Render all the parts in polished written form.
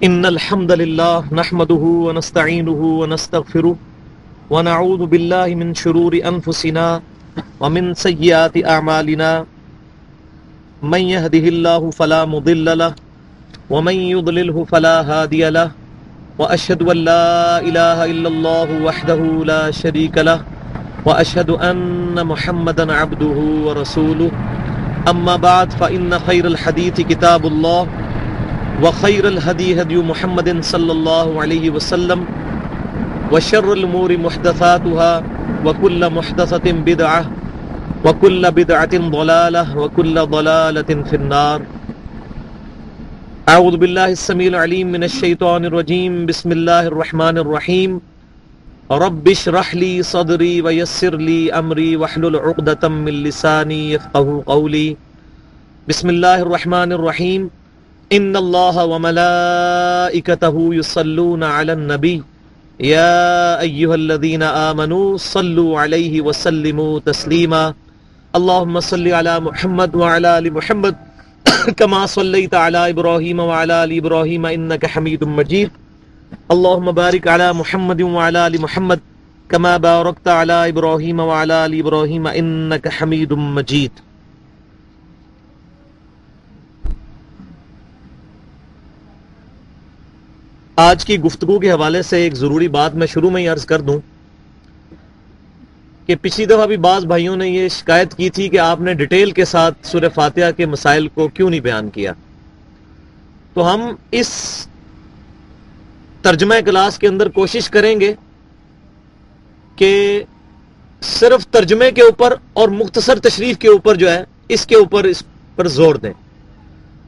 إن الحمد لله نحمده ونستعينه ونستغفره ونعوذ بالله من شرور أنفسنا ومن سيئات أعمالنا من يهده الله فلا مضل له ومن يضلله فلا هادي له وأشهد أن لا إله إلا الله وحده لا شريك له وأشهد أن محمدا عبده ورسوله أما بعد فإن خير الحديث كتاب الله وخير الهدي هدي محمد صلى الله عليه وسلم وشر الأمور محدثاتها وكل محدثة بدعة وكل بدعة ضلالة وكل ضلالة في النار. أعوذ بالله السميع العليم من الشيطان الرجيم. بسم الله الرحمن الرحيم. رب اشرح لي صدري ويسر لي أمري واحلل عقدة من لساني يفقهوا قولي. بسم الله الرحمن الرحيم. ان اللہ وملائکتہ یصلون علی النبی یا ایہا الذین آمنوا صلوا علیہ وسلموا تسلیما. اللہم صل علی محمد وعلی آل محمد کما صلیت علی ابراہیم وعلی آل ابراہیم انک حمید مجید. اللہم بارک علی محمد وعلی آل محمد کما بارکت علی ابراہیم وعلی آل ابراہیم انک حمید مجید. آج کی گفتگو کے حوالے سے ایک ضروری بات میں شروع میں ہی عرض کر دوں کہ پچھلی دفعہ بھی بعض بھائیوں نے یہ شکایت کی تھی کہ آپ نے ڈیٹیل کے ساتھ سورہ فاتحہ کے مسائل کو کیوں نہیں بیان کیا. تو ہم اس ترجمہ کلاس کے اندر کوشش کریں گے کہ صرف ترجمے کے اوپر اور مختصر تشریح کے اوپر جو ہے اس پر زور دیں.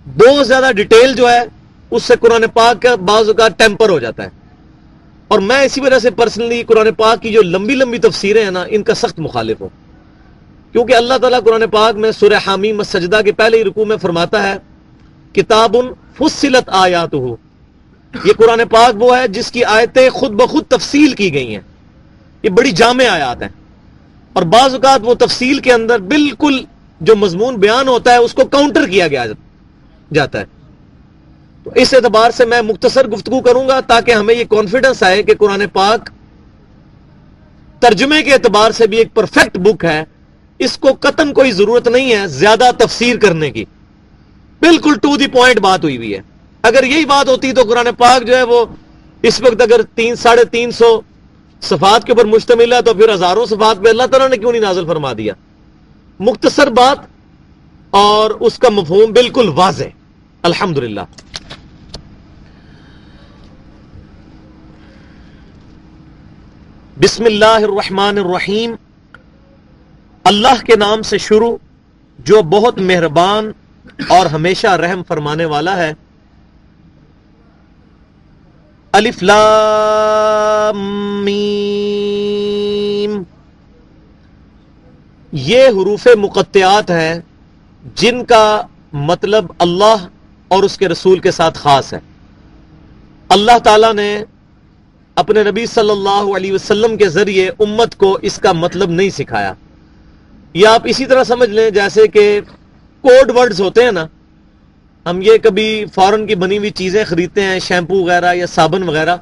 بہت زیادہ ڈیٹیل جو ہے اس سے قرآن پاک کا بعض اوقات ٹیمپر ہو جاتا ہے، اور میں اسی وجہ سے پرسنلی قرآن پاک کی جو لمبی لمبی تفسیریں ہیں نا ان کا سخت مخالف ہوں، کیونکہ اللہ تعالیٰ قرآن پاک میں سورہ حامیم السجدہ کے پہلے ہی رکوع میں فرماتا ہے کتاب فصلت آیاتہ. یہ قرآن پاک وہ ہے جس کی آیتیں خود بخود تفصیل کی گئی ہیں. یہ بڑی جامع آیات ہیں، اور بعض اوقات وہ تفصیل کے اندر بالکل جو مضمون بیان ہوتا ہے اس کو کاؤنٹر کیا گیا جاتا ہے. تو اس اعتبار سے میں مختصر گفتگو کروں گا تاکہ ہمیں یہ کانفیڈنس آئے کہ قرآن پاک ترجمے کے اعتبار سے بھی ایک پرفیکٹ بک ہے. اس کو قطعاً کوئی ضرورت نہیں ہے زیادہ تفسیر کرنے کی، بالکل ٹو دی پوائنٹ بات ہوئی ہوئی ہے. اگر یہی بات ہوتی تو قرآن پاک جو ہے وہ اس وقت اگر 350 صفحات کے اوپر مشتمل ہے تو پھر ہزاروں صفحات پہ اللہ تعالیٰ نے کیوں نہیں نازل فرما دیا. مختصر بات اور اس کا مفہوم بالکل واضح. الحمدللہ. بسم اللہ الرحمن الرحیم. اللہ کے نام سے شروع جو بہت مہربان اور ہمیشہ رحم فرمانے والا ہے. الف لام میم. یہ حروف مقطعات ہیں جن کا مطلب اللہ اور اس کے رسول کے ساتھ خاص ہے. اللہ تعالیٰ نے اپنے نبی صلی اللہ علیہ وسلم کے ذریعے امت کو اس کا مطلب نہیں سکھایا. یا آپ اسی طرح سمجھ لیں جیسے کہ کوڈ ورڈز ہوتے ہیں نا، ہم یہ کبھی فارن کی بنی ہوئی چیزیں خریدتے ہیں، شیمپو وغیرہ یا صابن وغیرہ،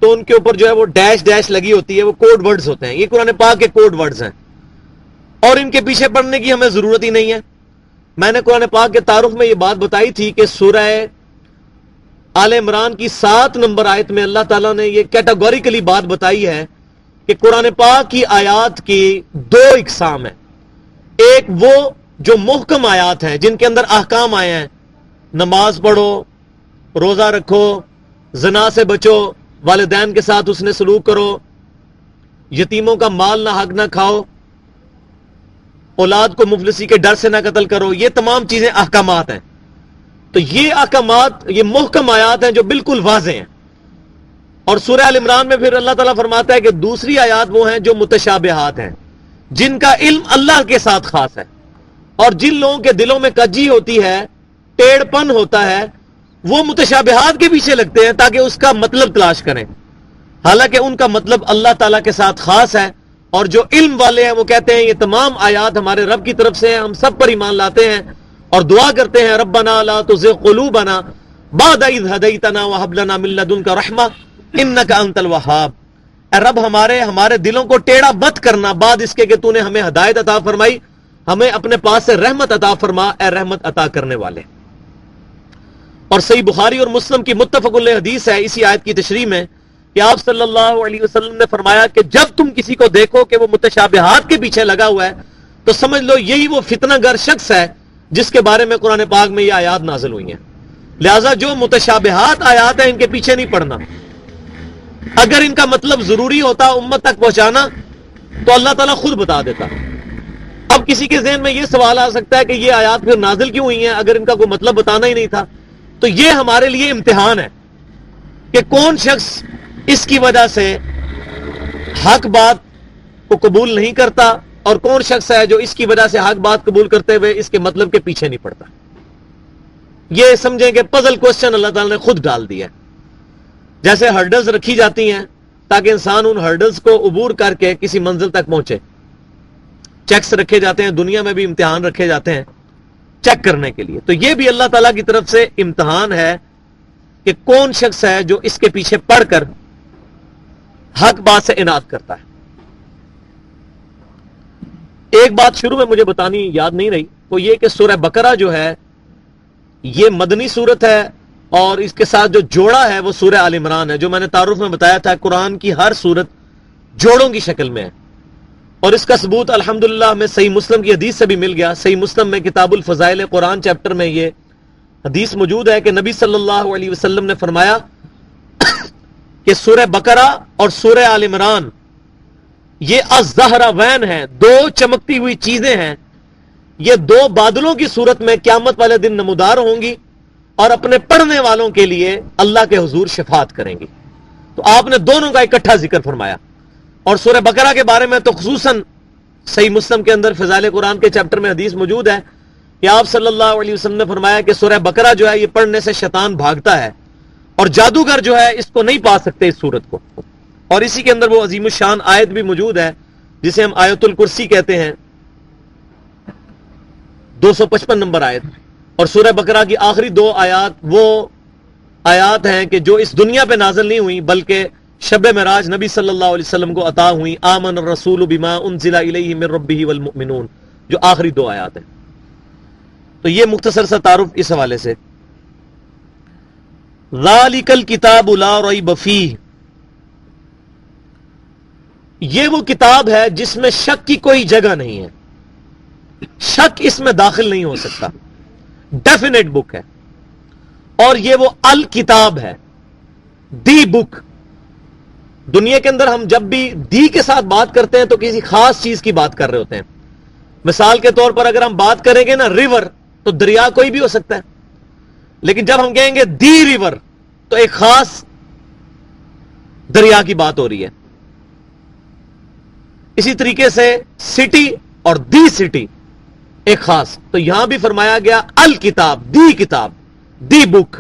تو ان کے اوپر جو ہے وہ ڈیش ڈیش لگی ہوتی ہے، وہ کوڈ ورڈز ہوتے ہیں. یہ قرآن پاک کے کوڈ ورڈز ہیں اور ان کے پیچھے پڑنے کی ہمیں ضرورت ہی نہیں ہے. میں نے قرآن پاک کے تعارف میں یہ بات بتائی تھی کہ سورہ آل عمران کی 7 نمبر آیت میں اللہ تعالیٰ نے یہ کیٹاگوریکلی بات بتائی ہے کہ قرآن پاک کی آیات کی 2 اقسام ہیں. ایک وہ جو محکم آیات ہیں جن کے اندر احکام آئے ہیں، نماز پڑھو، روزہ رکھو، زنا سے بچو، والدین کے ساتھ اس نے سلوک کرو، یتیموں کا مال نہ حق نہ کھاؤ، اولاد کو مفلسی کے ڈر سے نہ قتل کرو. یہ تمام چیزیں احکامات ہیں. تو یہ احکامات، یہ محکم آیات ہیں جو بالکل واضح ہیں. اور سورہ ال عمران میں پھر اللہ تعالیٰ فرماتا ہے کہ دوسری آیات وہ ہیں جو متشابہات ہیں، جن کا علم اللہ کے ساتھ خاص ہے. اور جن لوگوں کے دلوں میں کجی ہوتی ہے، ٹیڑھ پن ہوتا ہے، وہ متشابہات کے پیچھے لگتے ہیں تاکہ اس کا مطلب تلاش کریں، حالانکہ ان کا مطلب اللہ تعالیٰ کے ساتھ خاص ہے. اور جو علم والے ہیں وہ کہتے ہیں یہ تمام آیات ہمارے رب کی طرف سے ہیں، ہم سب پر ایمان لاتے ہیں اور دعا کرتے ہیں ربنا لا تزغ قلوبنا بعد اذ ہدیتنا وہب لنا من لدنک رحمہ انک انت الوہاب. اے رب ہمارے دلوں کو ٹیڑھا مت کرنا بعد اس کے کہ تو نے ہمیں ہدایت عطا فرمائی، ہمیں اپنے پاس سے رحمت عطا فرما، اے رحمت عطا کرنے والے. اور صحیح بخاری اور مسلم کی متفق علیہ حدیث ہے اسی آیت کی تشریح میں کہ آپ صلی اللہ علیہ وسلم نے فرمایا کہ جب تم کسی کو دیکھو کہ وہ متشابہات کے پیچھے لگا ہوا ہے تو سمجھ لو یہی وہ فتنہ گر شخص ہے جس کے بارے میں قرآن پاک میں یہ آیات نازل ہوئی ہیں. لہٰذا جو متشابہات آیات ہیں ان کے پیچھے نہیں پڑنا. اگر ان کا مطلب ضروری ہوتا امت تک پہنچانا تو اللہ تعالیٰ خود بتا دیتا. اب کسی کے ذہن میں یہ سوال آ سکتا ہے کہ یہ آیات پھر نازل کیوں ہوئی ہیں اگر ان کا کوئی مطلب بتانا ہی نہیں تھا. تو یہ ہمارے لیے امتحان ہے کہ کون شخص اس کی وجہ سے حق بات کو قبول نہیں کرتا اور کون شخص ہے جو اس کی وجہ سے حق بات قبول کرتے ہوئے اس کے مطلب کے پیچھے نہیں پڑتا. یہ سمجھیں کہ پزل کوسچن اللہ تعالیٰ نے خود ڈال دیا ہے. جیسے ہرڈلز رکھی جاتی ہیں تاکہ انسان ان ہرڈلز کو عبور کر کے کسی منزل تک پہنچے. چیکس رکھے جاتے ہیں، دنیا میں بھی امتحان رکھے جاتے ہیں چیک کرنے کے لیے. تو یہ بھی اللہ تعالیٰ کی طرف سے امتحان ہے کہ کون شخص ہے جو اس کے پیچھے پڑ کر حق بات سے اناد کرتا ہے. ایک بات شروع میں مجھے بتانی یاد نہیں رہی، وہ یہ کہ سورہ بقرہ جو ہے یہ مدنی سورت ہے اور اس کے ساتھ جو جوڑا ہے وہ سورہ آل عمران ہے. جو میں نے تعارف میں بتایا تھا قرآن کی ہر سورت جوڑوں کی شکل میں ہے اور اس کا ثبوت الحمدللہ ہمیں صحیح مسلم کی حدیث سے بھی مل گیا. صحیح مسلم میں کتاب الفضائل قرآن چیپٹر میں یہ حدیث موجود ہے کہ نبی صلی اللہ علیہ وسلم نے فرمایا کہ سورہ بقرہ اور سورہ آل عمران یہ الزہراوین ہیں، دو چمکتی ہوئی چیزیں ہیں. یہ دو بادلوں کی صورت میں قیامت والے دن نمودار ہوں گی اور اپنے پڑھنے والوں کے لیے اللہ کے حضور شفاعت کریں گی. تو آپ نے دونوں کا اکٹھا ذکر فرمایا. اور سورہ بقرہ کے بارے میں تو خصوصاً صحیح مسلم کے اندر فضائل قرآن کے چیپٹر میں حدیث موجود ہے کہ آپ صلی اللہ علیہ وسلم نے فرمایا کہ سورہ بقرہ جو ہے یہ پڑھنے سے شیطان بھاگتا ہے اور جادوگر جو ہے اس کو نہیں پا سکتے اس سورت کو. اور اسی کے اندر وہ عظیم الشان آیت بھی موجود ہے جسے ہم آیت الکرسی کہتے ہیں، 255 نمبر آیت. اور سورہ بقرہ کی آخری دو آیات وہ آیات ہیں کہ جو اس دنیا پہ نازل نہیں ہوئی بلکہ شب معراج نبی صلی اللہ علیہ وسلم کو عطا ہوئی. آمن الرسول بما انزل الیہ من ربہ والمؤمنون، جو آخری دو آیات ہیں. تو یہ مختصر سا تعارف اس حوالے سے. ذالک الکتاب لا ریب فیہ، یہ وہ کتاب ہے جس میں شک کی کوئی جگہ نہیں ہے، شک اس میں داخل نہیں ہو سکتا، ڈیفینیٹ بک ہے. اور یہ وہ الکتاب ہے، دی بک. دنیا کے اندر ہم جب بھی دی کے ساتھ بات کرتے ہیں تو کسی خاص چیز کی بات کر رہے ہوتے ہیں. مثال کے طور پر اگر ہم بات کریں گے نا ریور تو دریا کوئی بھی ہو سکتا ہے، لیکن جب ہم کہیں گے دی ریور تو ایک خاص دریا کی بات ہو رہی ہے. اسی طریقے سے سٹی اور دی سٹی ایک خاص. تو یہاں بھی فرمایا گیا الکتاب، دی کتاب، دی بک،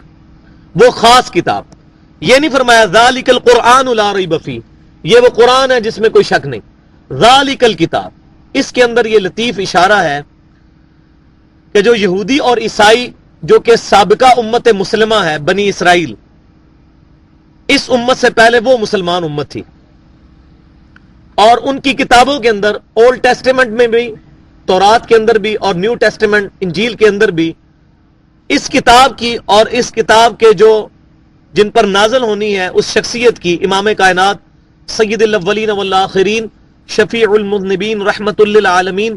وہ خاص کتاب. یہ نہیں فرمایا ذالک القرآن لا ریب فیہ، یہ وہ قرآن ہے جس میں کوئی شک نہیں. ذالک الکتاب، اس کے اندر یہ لطیف اشارہ ہے کہ جو یہودی اور عیسائی جو کہ سابقہ امت مسلمہ ہے بنی اسرائیل، اس امت سے پہلے وہ مسلمان امت تھی اور ان کی کتابوں کے اندر اولڈ ٹیسٹیمنٹ میں بھی، تورات کے اندر بھی اور نیو ٹیسٹیمنٹ انجیل کے اندر بھی اس کتاب کی اور اس کتاب کے جو جن پر نازل ہونی ہے اس شخصیت کی، امام کائنات سید الاولین والآخرین شفیع المذنبین رحمت للعالمین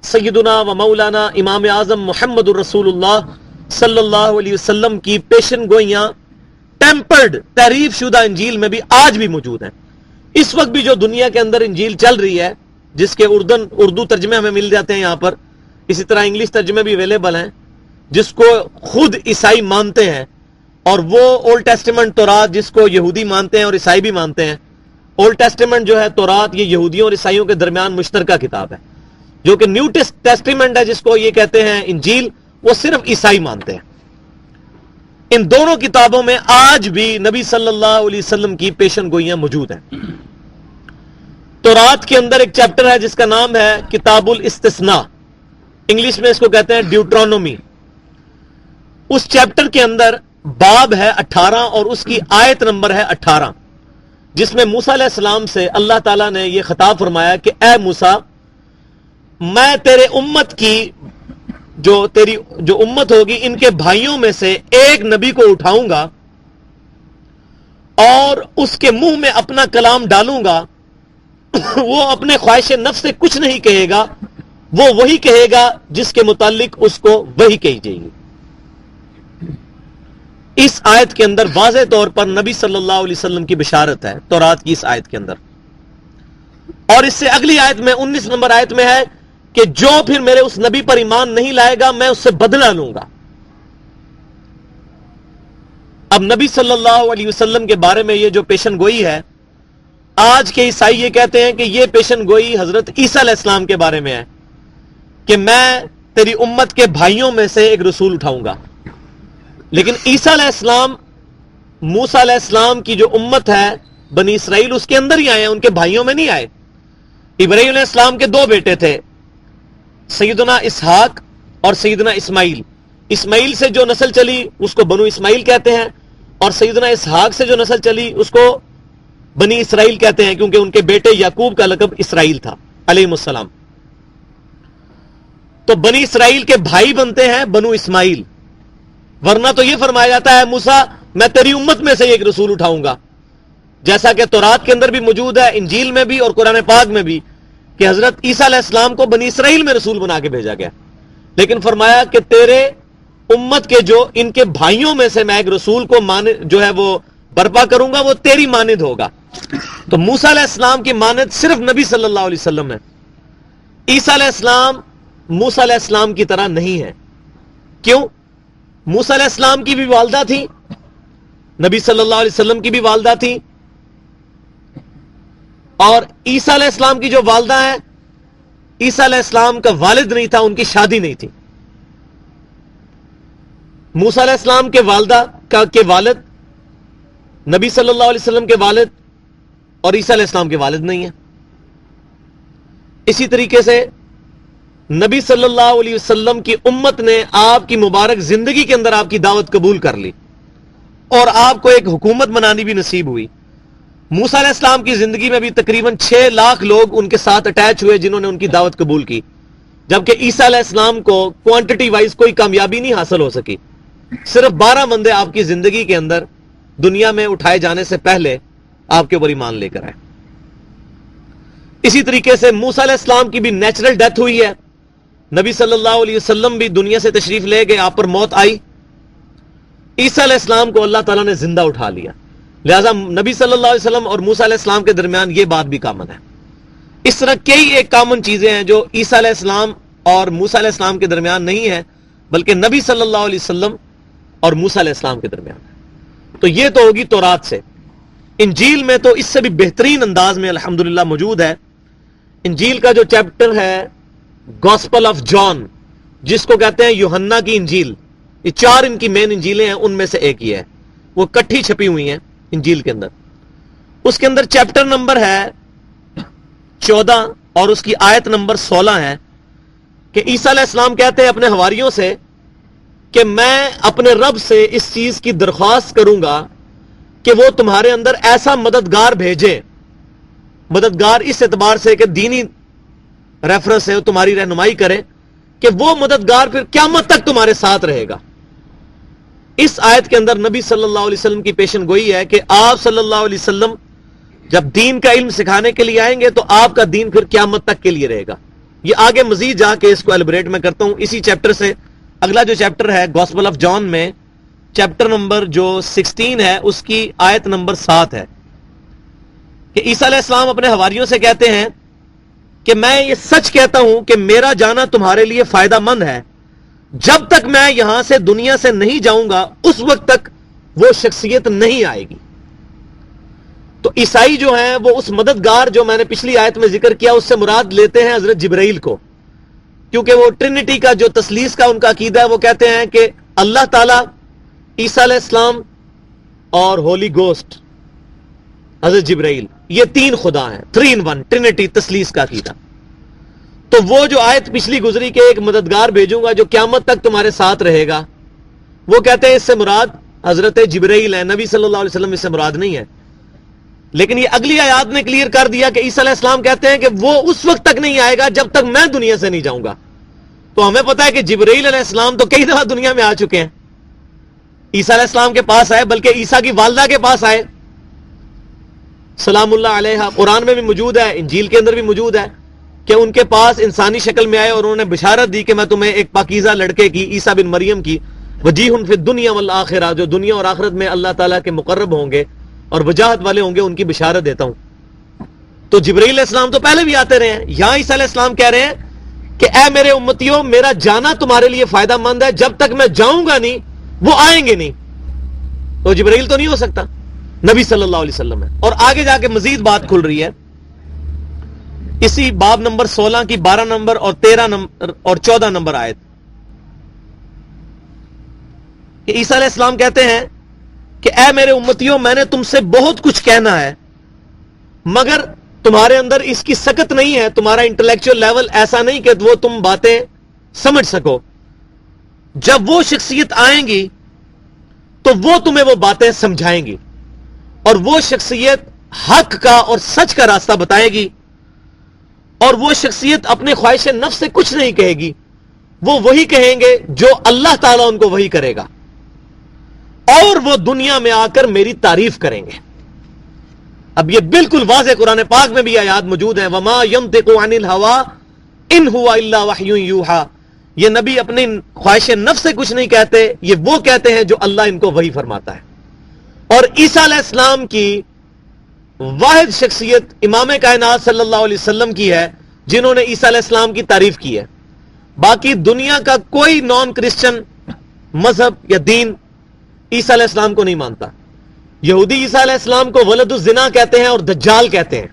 سیدنا و مولانا امام اعظم محمد الرسول اللہ صلی اللہ علیہ وسلم کی پیشن گوئیاں ٹیمپرڈ، تحریف شدہ انجیل میں بھی آج بھی موجود ہیں. اس وقت بھی جو دنیا کے اندر انجیل چل رہی ہے جس کے اردو ترجمے ہمیں مل جاتے ہیں یہاں پر، اسی طرح انگلش ترجمے بھی اویلیبل ہیں جس کو خود عیسائی مانتے ہیں، اور وہ اولڈ ٹیسٹیمنٹ تورات جس کو یہودی مانتے ہیں اور عیسائی بھی مانتے ہیں. اولڈ ٹیسٹیمنٹ جو ہے تورات یہ یہودیوں اور عیسائیوں کے درمیان مشترکہ کتاب ہے، جو کہ نیو ٹیسٹیمنٹ ہے جس کو یہ کہتے ہیں انجیل، وہ صرف عیسائی مانتے ہیں. ان دونوں کتابوں میں آج بھی نبی صلی اللہ علیہ وسلم کی پیشن گوئیاں موجود ہیں. تورات کے اندر ایک چیپٹر ہے جس کا نام ہے کتاب الاستثناء، انگلش میں اس کو کہتے ہیں ڈیوٹرانومی. اس چیپٹر کے اندر باب ہے 18 اور اس کی آیت نمبر ہے 18، جس میں موسیٰ علیہ السلام سے اللہ تعالیٰ نے یہ خطاب فرمایا کہ اے موسیٰ، میں تیرے امت کی تیری جو امت ہوگی ان کے بھائیوں میں سے ایک نبی کو اٹھاؤں گا اور اس کے منہ میں اپنا کلام ڈالوں گا، وہ اپنے خواہش نفس سے کچھ نہیں کہے گا، وہ وہی کہے گا جس کے متعلق اس کو وہی کہی جائے گی۔ اس آیت کے اندر واضح طور پر نبی صلی اللہ علیہ وسلم کی بشارت ہے تورات کی اس آیت کے اندر، اور اس سے اگلی آیت میں 19 نمبر آیت میں ہے کہ جو پھر میرے اس نبی پر ایمان نہیں لائے گا میں اس سے بدلہ لوں گا۔ اب نبی صلی اللہ علیہ وسلم کے بارے میں یہ جو پیشن گوئی ہے، آج کے عیسائی یہ کہتے ہیں کہ یہ پیشن گوئی حضرت عیسیٰ علیہ السلام کے بارے میں ہے کہ میں تیری امت کے بھائیوں میں سے ایک رسول اٹھاؤں گا، لیکن عیسیٰ علیہ السلام موسیٰ علیہ السلام کی جو امت ہے بنی اسرائیل اس کے اندر ہی آئے ہیں، ان کے بھائیوں میں نہیں آئے۔ ابراہیم علیہ السلام کے 2 بیٹے تھے، سیدنا اسحاق اور سیدنا اسماعیل۔ اسماعیل سے جو نسل چلی اس کو بنو اسماعیل کہتے ہیں، اور سیدنا اسحاق سے جو نسل چلی اس کو بنی اسرائیل کہتے ہیں، کیونکہ ان کے بیٹے یعقوب کا لقب اسرائیل تھا علیہ السلام۔ تو بنی اسرائیل کے بھائی بنتے ہیں بنو اسماعیل، ورنہ تو یہ فرمایا جاتا ہے موسیٰ میں تیری امت میں سے ایک رسول اٹھاؤں گا، جیسا کہ تورات کے اندر بھی موجود ہے، انجیل میں بھی اور قرآن پاک میں بھی، کہ حضرت عیسیٰ علیہ السلام کو بنی اسرائیل میں رسول بنا کے بھیجا گیا، لیکن فرمایا کہ تیرے امت کے جو ان کے بھائیوں میں سے میں ایک رسول کو جو ہے وہ برپا کروں گا، وہ تیری مانند ہوگا۔ تو موسیٰ علیہ السلام کی مانند صرف نبی صلی اللہ علیہ وسلم ہے، عیسیٰ علیہ السلام موسیٰ علیہ السلام کی طرح نہیں ہے۔ کیوں؟ موسیٰ علیہ السلام کی بھی والدہ تھی، نبی صلی اللہ علیہ وسلم کی بھی والدہ تھی، اور عیسیٰ علیہ السلام کی جو والدہ ہے، عیسیٰ علیہ السلام کا والد نہیں تھا، ان کی شادی نہیں تھی۔ موسیٰ علیہ السلام کے والدہ کے والد نبی صلی اللہ علیہ وسلم کے والد اور عیسیٰ علیہ السلام کے والد نہیں ہیں۔ اسی طریقے سے نبی صلی اللہ علیہ وسلم کی امت نے آپ کی مبارک زندگی کے اندر آپ کی دعوت قبول کر لی اور آپ کو ایک حکومت بنانی بھی نصیب ہوئی۔ موسیٰ علیہ السلام کی زندگی میں بھی تقریباً 6 لاکھ لوگ ان کے ساتھ اٹیچ ہوئے جنہوں نے ان کی دعوت قبول کی، جبکہ عیسیٰ علیہ السلام کو کوانٹٹی وائز کوئی کامیابی نہیں حاصل ہو سکی۔ صرف 12 بندے آپ کی زندگی کے اندر دنیا میں اٹھائے جانے سے پہلے آپ کے اوپر ایمان لے کر آئے۔ اسی طریقے سے موسیٰ علیہ السلام کی بھی نیچرل ڈیتھ ہوئی ہے، نبی صلی اللہ علیہ وسلم بھی دنیا سے تشریف لے گئے، آپ پر موت آئی، عیسیٰ علیہ السلام کو اللہ تعالیٰ نے زندہ اٹھا لیا۔ لہذا نبی صلی اللہ علیہ وسلم اور موسیٰ علیہ السلام کے درمیان یہ بات بھی کامن ہے۔ اس طرح کئی ایک کامن چیزیں ہیں جو عیسیٰ علیہ السلام اور موسیٰ علیہ السلام کے درمیان نہیں ہے، بلکہ نبی صلی اللہ علیہ وسلم اور موسیٰ علیہ السلام کے درمیان ہے۔ تو یہ تو ہوگی تورات سے۔ انجیل میں تو اس سے بھی بہترین انداز میں الحمدللہ موجود ہے۔ انجیل کا جو چیپٹر ہے گاسپل آف جان، جس کو کہتے ہیں یوحنا کی انجیل، یہ 4 ان کی مین انجیلیں ہیں، ان میں سے ایک یہ ہے، وہ کٹھی چھپی ہوئی ہیں انجیل کے اندر۔ اس کے اندر چیپٹر نمبر ہے 14 اور اس کی آیت نمبر 16 ہے کہ عیسیٰ علیہ السلام کہتے ہیں اپنے حواریوں سے کہ میں اپنے رب سے اس چیز کی درخواست کروں گا کہ وہ تمہارے اندر ایسا مددگار بھیجے، مددگار اس اعتبار سے کہ دینی ریفرنس ہے، تمہاری رہنمائی کرے، کہ وہ مددگار پھر قیامت تک تمہارے ساتھ رہے گا۔ اس آیت کے اندر نبی صلی اللہ علیہ وسلم کی پیشن گوئی ہے کہ آپ صلی اللہ علیہ وسلم جب دین کا علم سکھانے کے لیے آئیں گے تو آپ کا دین پھر قیامت تک کے لیے رہے گا۔ یہ آگے مزید جا کے اس کو ایلیبریٹ میں کرتا ہوں۔ اسی چیپٹر سے اگلا جو چیپٹر ہے گاسپل آف جان میں، چیپٹر نمبر جو 16 ہے، اس کی آیت نمبر 7 ہے کہ عیسیٰ علیہ السلام اپنے حواریوں سے کہتے ہیں کہ میں یہ سچ کہتا ہوں کہ میرا جانا تمہارے لیے فائدہ مند ہے، جب تک میں یہاں سے دنیا سے نہیں جاؤں گا اس وقت تک وہ شخصیت نہیں آئے گی۔ تو عیسائی جو ہیں وہ اس مددگار جو میں نے پچھلی آیت میں ذکر کیا اس سے مراد لیتے ہیں حضرت جبرائیل کو، کیونکہ وہ ٹرینٹی کا جو تثلیث کا ان کا عقیدہ ہے، وہ کہتے ہیں کہ اللہ تعالیٰ، عیسیٰ علیہ السلام اور ہولی گوسٹ حضرت جبرائیل، یہ 3 خدا ہیں، 3 in 1 ٹرینٹی تثلیث کا عقیدہ۔ تو وہ جو آیت پچھلی گزری کہ ایک مددگار بھیجوں گا جو قیامت تک تمہارے ساتھ رہے گا، وہ کہتے ہیں اس سے مراد حضرت جبرائیل ہیں، نبی صلی اللہ علیہ وسلم اس سے مراد نہیں ہے. لیکن یہ اگلی آیات نے کلیئر کر دیا کہ عیسیٰ علیہ السلام کہتے ہیں کہ وہ اس وقت تک نہیں آئے گا جب تک میں دنیا سے نہیں جاؤں گا. تو ہمیں پتا ہے کہ جبرائیل علیہ السلام تو کئی دفعہ دنیا میں آ چکے ہیں. عیسیٰ علیہ السلام کے پاس آئے، بلکہ عیسیٰ کی والدہ کے پاس آئے سلام اللہ علیہ. قرآن میں بھی موجود ہے، انجیل کے اندر بھی موجود ہے کہ ان کے پاس انسانی شکل میں آئے اور انہوں نے بشارت دی کہ میں تمہیں ایک پاکیزہ لڑکے کی، عیسیٰ بن مریم کی، وجیہ فی الدنیا والآخرہ، جو دنیا اور آخرت میں اللہ تعالیٰ کے مقرب ہوں گے اور وجاہت والے ہوں گے، ان کی بشارت دیتا ہوں. تو جبرائیل علیہ السلام تو پہلے بھی آتے رہے ہیں. یہاں عیسیٰ علیہ السلام کہہ رہے ہیں کہ اے میرے امتیوں، میرا جانا تمہارے لیے فائدہ مند ہے، جب تک میں جاؤں گا نہیں وہ آئیں گے نہیں. تو جبرائیل تو نہیں ہو سکتا، نبی صلی اللہ علیہ وسلم ہے. اور آگے جا کے مزید بات کھل رہی ہے اسی باب نمبر 16 کی 12 نمبر اور 13 نمبر اور 14 نمبر آیت کہ عیسیٰ علیہ السلام کہتے ہیں کہ اے میرے امتیوں، میں نے تم سے بہت کچھ کہنا ہے مگر تمہارے اندر اس کی سکت نہیں ہے، تمہارا انٹلیکچوئل لیول ایسا نہیں کہ وہ تم باتیں سمجھ سکو. جب وہ شخصیت آئیں گی تو وہ تمہیں وہ باتیں سمجھائیں گی، اور وہ شخصیت حق کا اور سچ کا راستہ بتائے گی، اور وہ شخصیت اپنے خواہش نفس سے کچھ نہیں کہے گی، وہ وہی کہیں گے جو اللہ تعالیٰ ان کو وہی کرے گا، اور وہ دنیا میں آ کر میری تعریف کریں گے. اب یہ بالکل واضح قرآن پاک میں بھی آیات موجود ہیں، وما ينطق عن الهوى ان هو الا وحی یوحى. یہ نبی اپنی خواہش نفس سے کچھ نہیں کہتے، یہ وہ کہتے ہیں جو اللہ ان کو وحی فرماتا ہے. اور عیسیٰ علیہ السلام کی واحد شخصیت امام کائنات صلی اللہ علیہ وسلم کی ہے جنہوں نے عیسیٰ علیہ السلام کی تعریف کی ہے. باقی دنیا کا کوئی نان کرسچن مذہب یا دین عیسیٰ علیہ السلام کو نہیں مانتا. یہودی عیسیٰ علیہ السلام کو ولد الزنا کہتے ہیں اور دجال کہتے ہیں،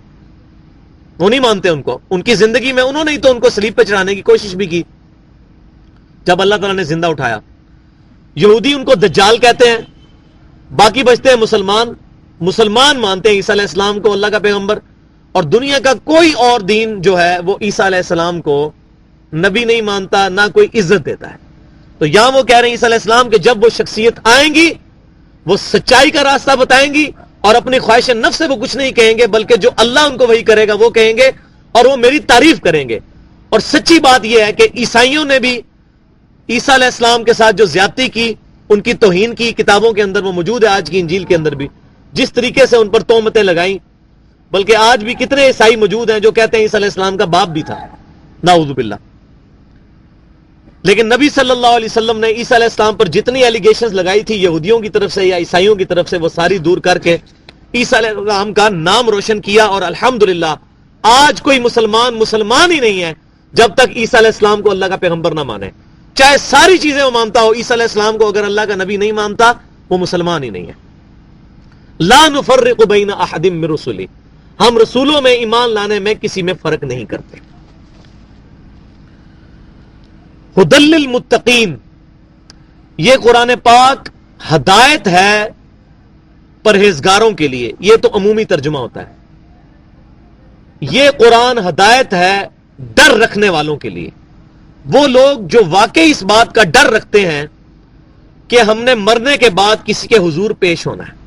وہ نہیں مانتے ان کو. ان کی زندگی میں انہوں نے ہی تو ان کو صلیب پہ چڑھانے کی کوشش بھی کی جب اللہ تعالیٰ نے زندہ اٹھایا. یہودی ان کو دجال کہتے ہیں. باقی بچتے ہیں مسلمان مانتے ہیں عیسیٰ علیہ السلام کو اللہ کا پیغمبر، اور دنیا کا کوئی اور دین جو ہے وہ عیسیٰ علیہ السلام کو نبی نہیں مانتا، نہ کوئی عزت دیتا ہے. تو یہاں وہ کہہ رہے ہیں عیسیٰ علیہ السلام کہ جب وہ شخصیت آئیں گی وہ سچائی کا راستہ بتائیں گی، اور اپنی خواہش نفس سے وہ کچھ نہیں کہیں گے، بلکہ جو اللہ ان کو وہی کرے گا وہ کہیں گے، اور وہ میری تعریف کریں گے. اور سچی بات یہ ہے کہ عیسائیوں نے بھی عیسیٰ علیہ السلام کے ساتھ جو زیادتی کی، ان کی توہین کی، کتابوں کے اندر وہ موجود ہے، آج کی انجیل کے اندر بھی جس طریقے سے ان پر تہمتیں لگائیں. بلکہ آج بھی کتنے عیسائی موجود ہیں جو کہتے ہیں عیسیٰ علیہ السلام کا باپ بھی تھا، نعوذ باللہ. لیکن نبی صلی اللہ علیہ وسلم نے عیسیٰ علیہ السلام پر جتنی ایلیگیشنز لگائی تھی یہودیوں کی طرف سے یا عیسائیوں کی طرف سے، وہ ساری دور کر کے عیسیٰ علیہ السلام کا نام روشن کیا. اور الحمدللہ آج کوئی مسلمان ہی نہیں ہے جب تک عیسیٰ علیہ السلام کو اللہ کا پیغمبر نہ مانے. چاہے ساری چیزیں وہ مانتا ہو، عیسیٰ علیہ السلام کو اگر اللہ کا نبی نہیں مانتا وہ مسلمان ہی نہیں ہے. لا نفرق بین احد من رسلی، ہم رسولوں میں ایمان لانے میں کسی میں فرق نہیں کرتے. ہدی للمتقین، یہ قرآن پاک ہدایت ہے پرہیزگاروں کے لیے. یہ تو عمومی ترجمہ ہوتا ہے. یہ قرآن ہدایت ہے ڈر رکھنے والوں کے لیے. وہ لوگ جو واقعی اس بات کا ڈر رکھتے ہیں کہ ہم نے مرنے کے بعد کسی کے حضور پیش ہونا ہے.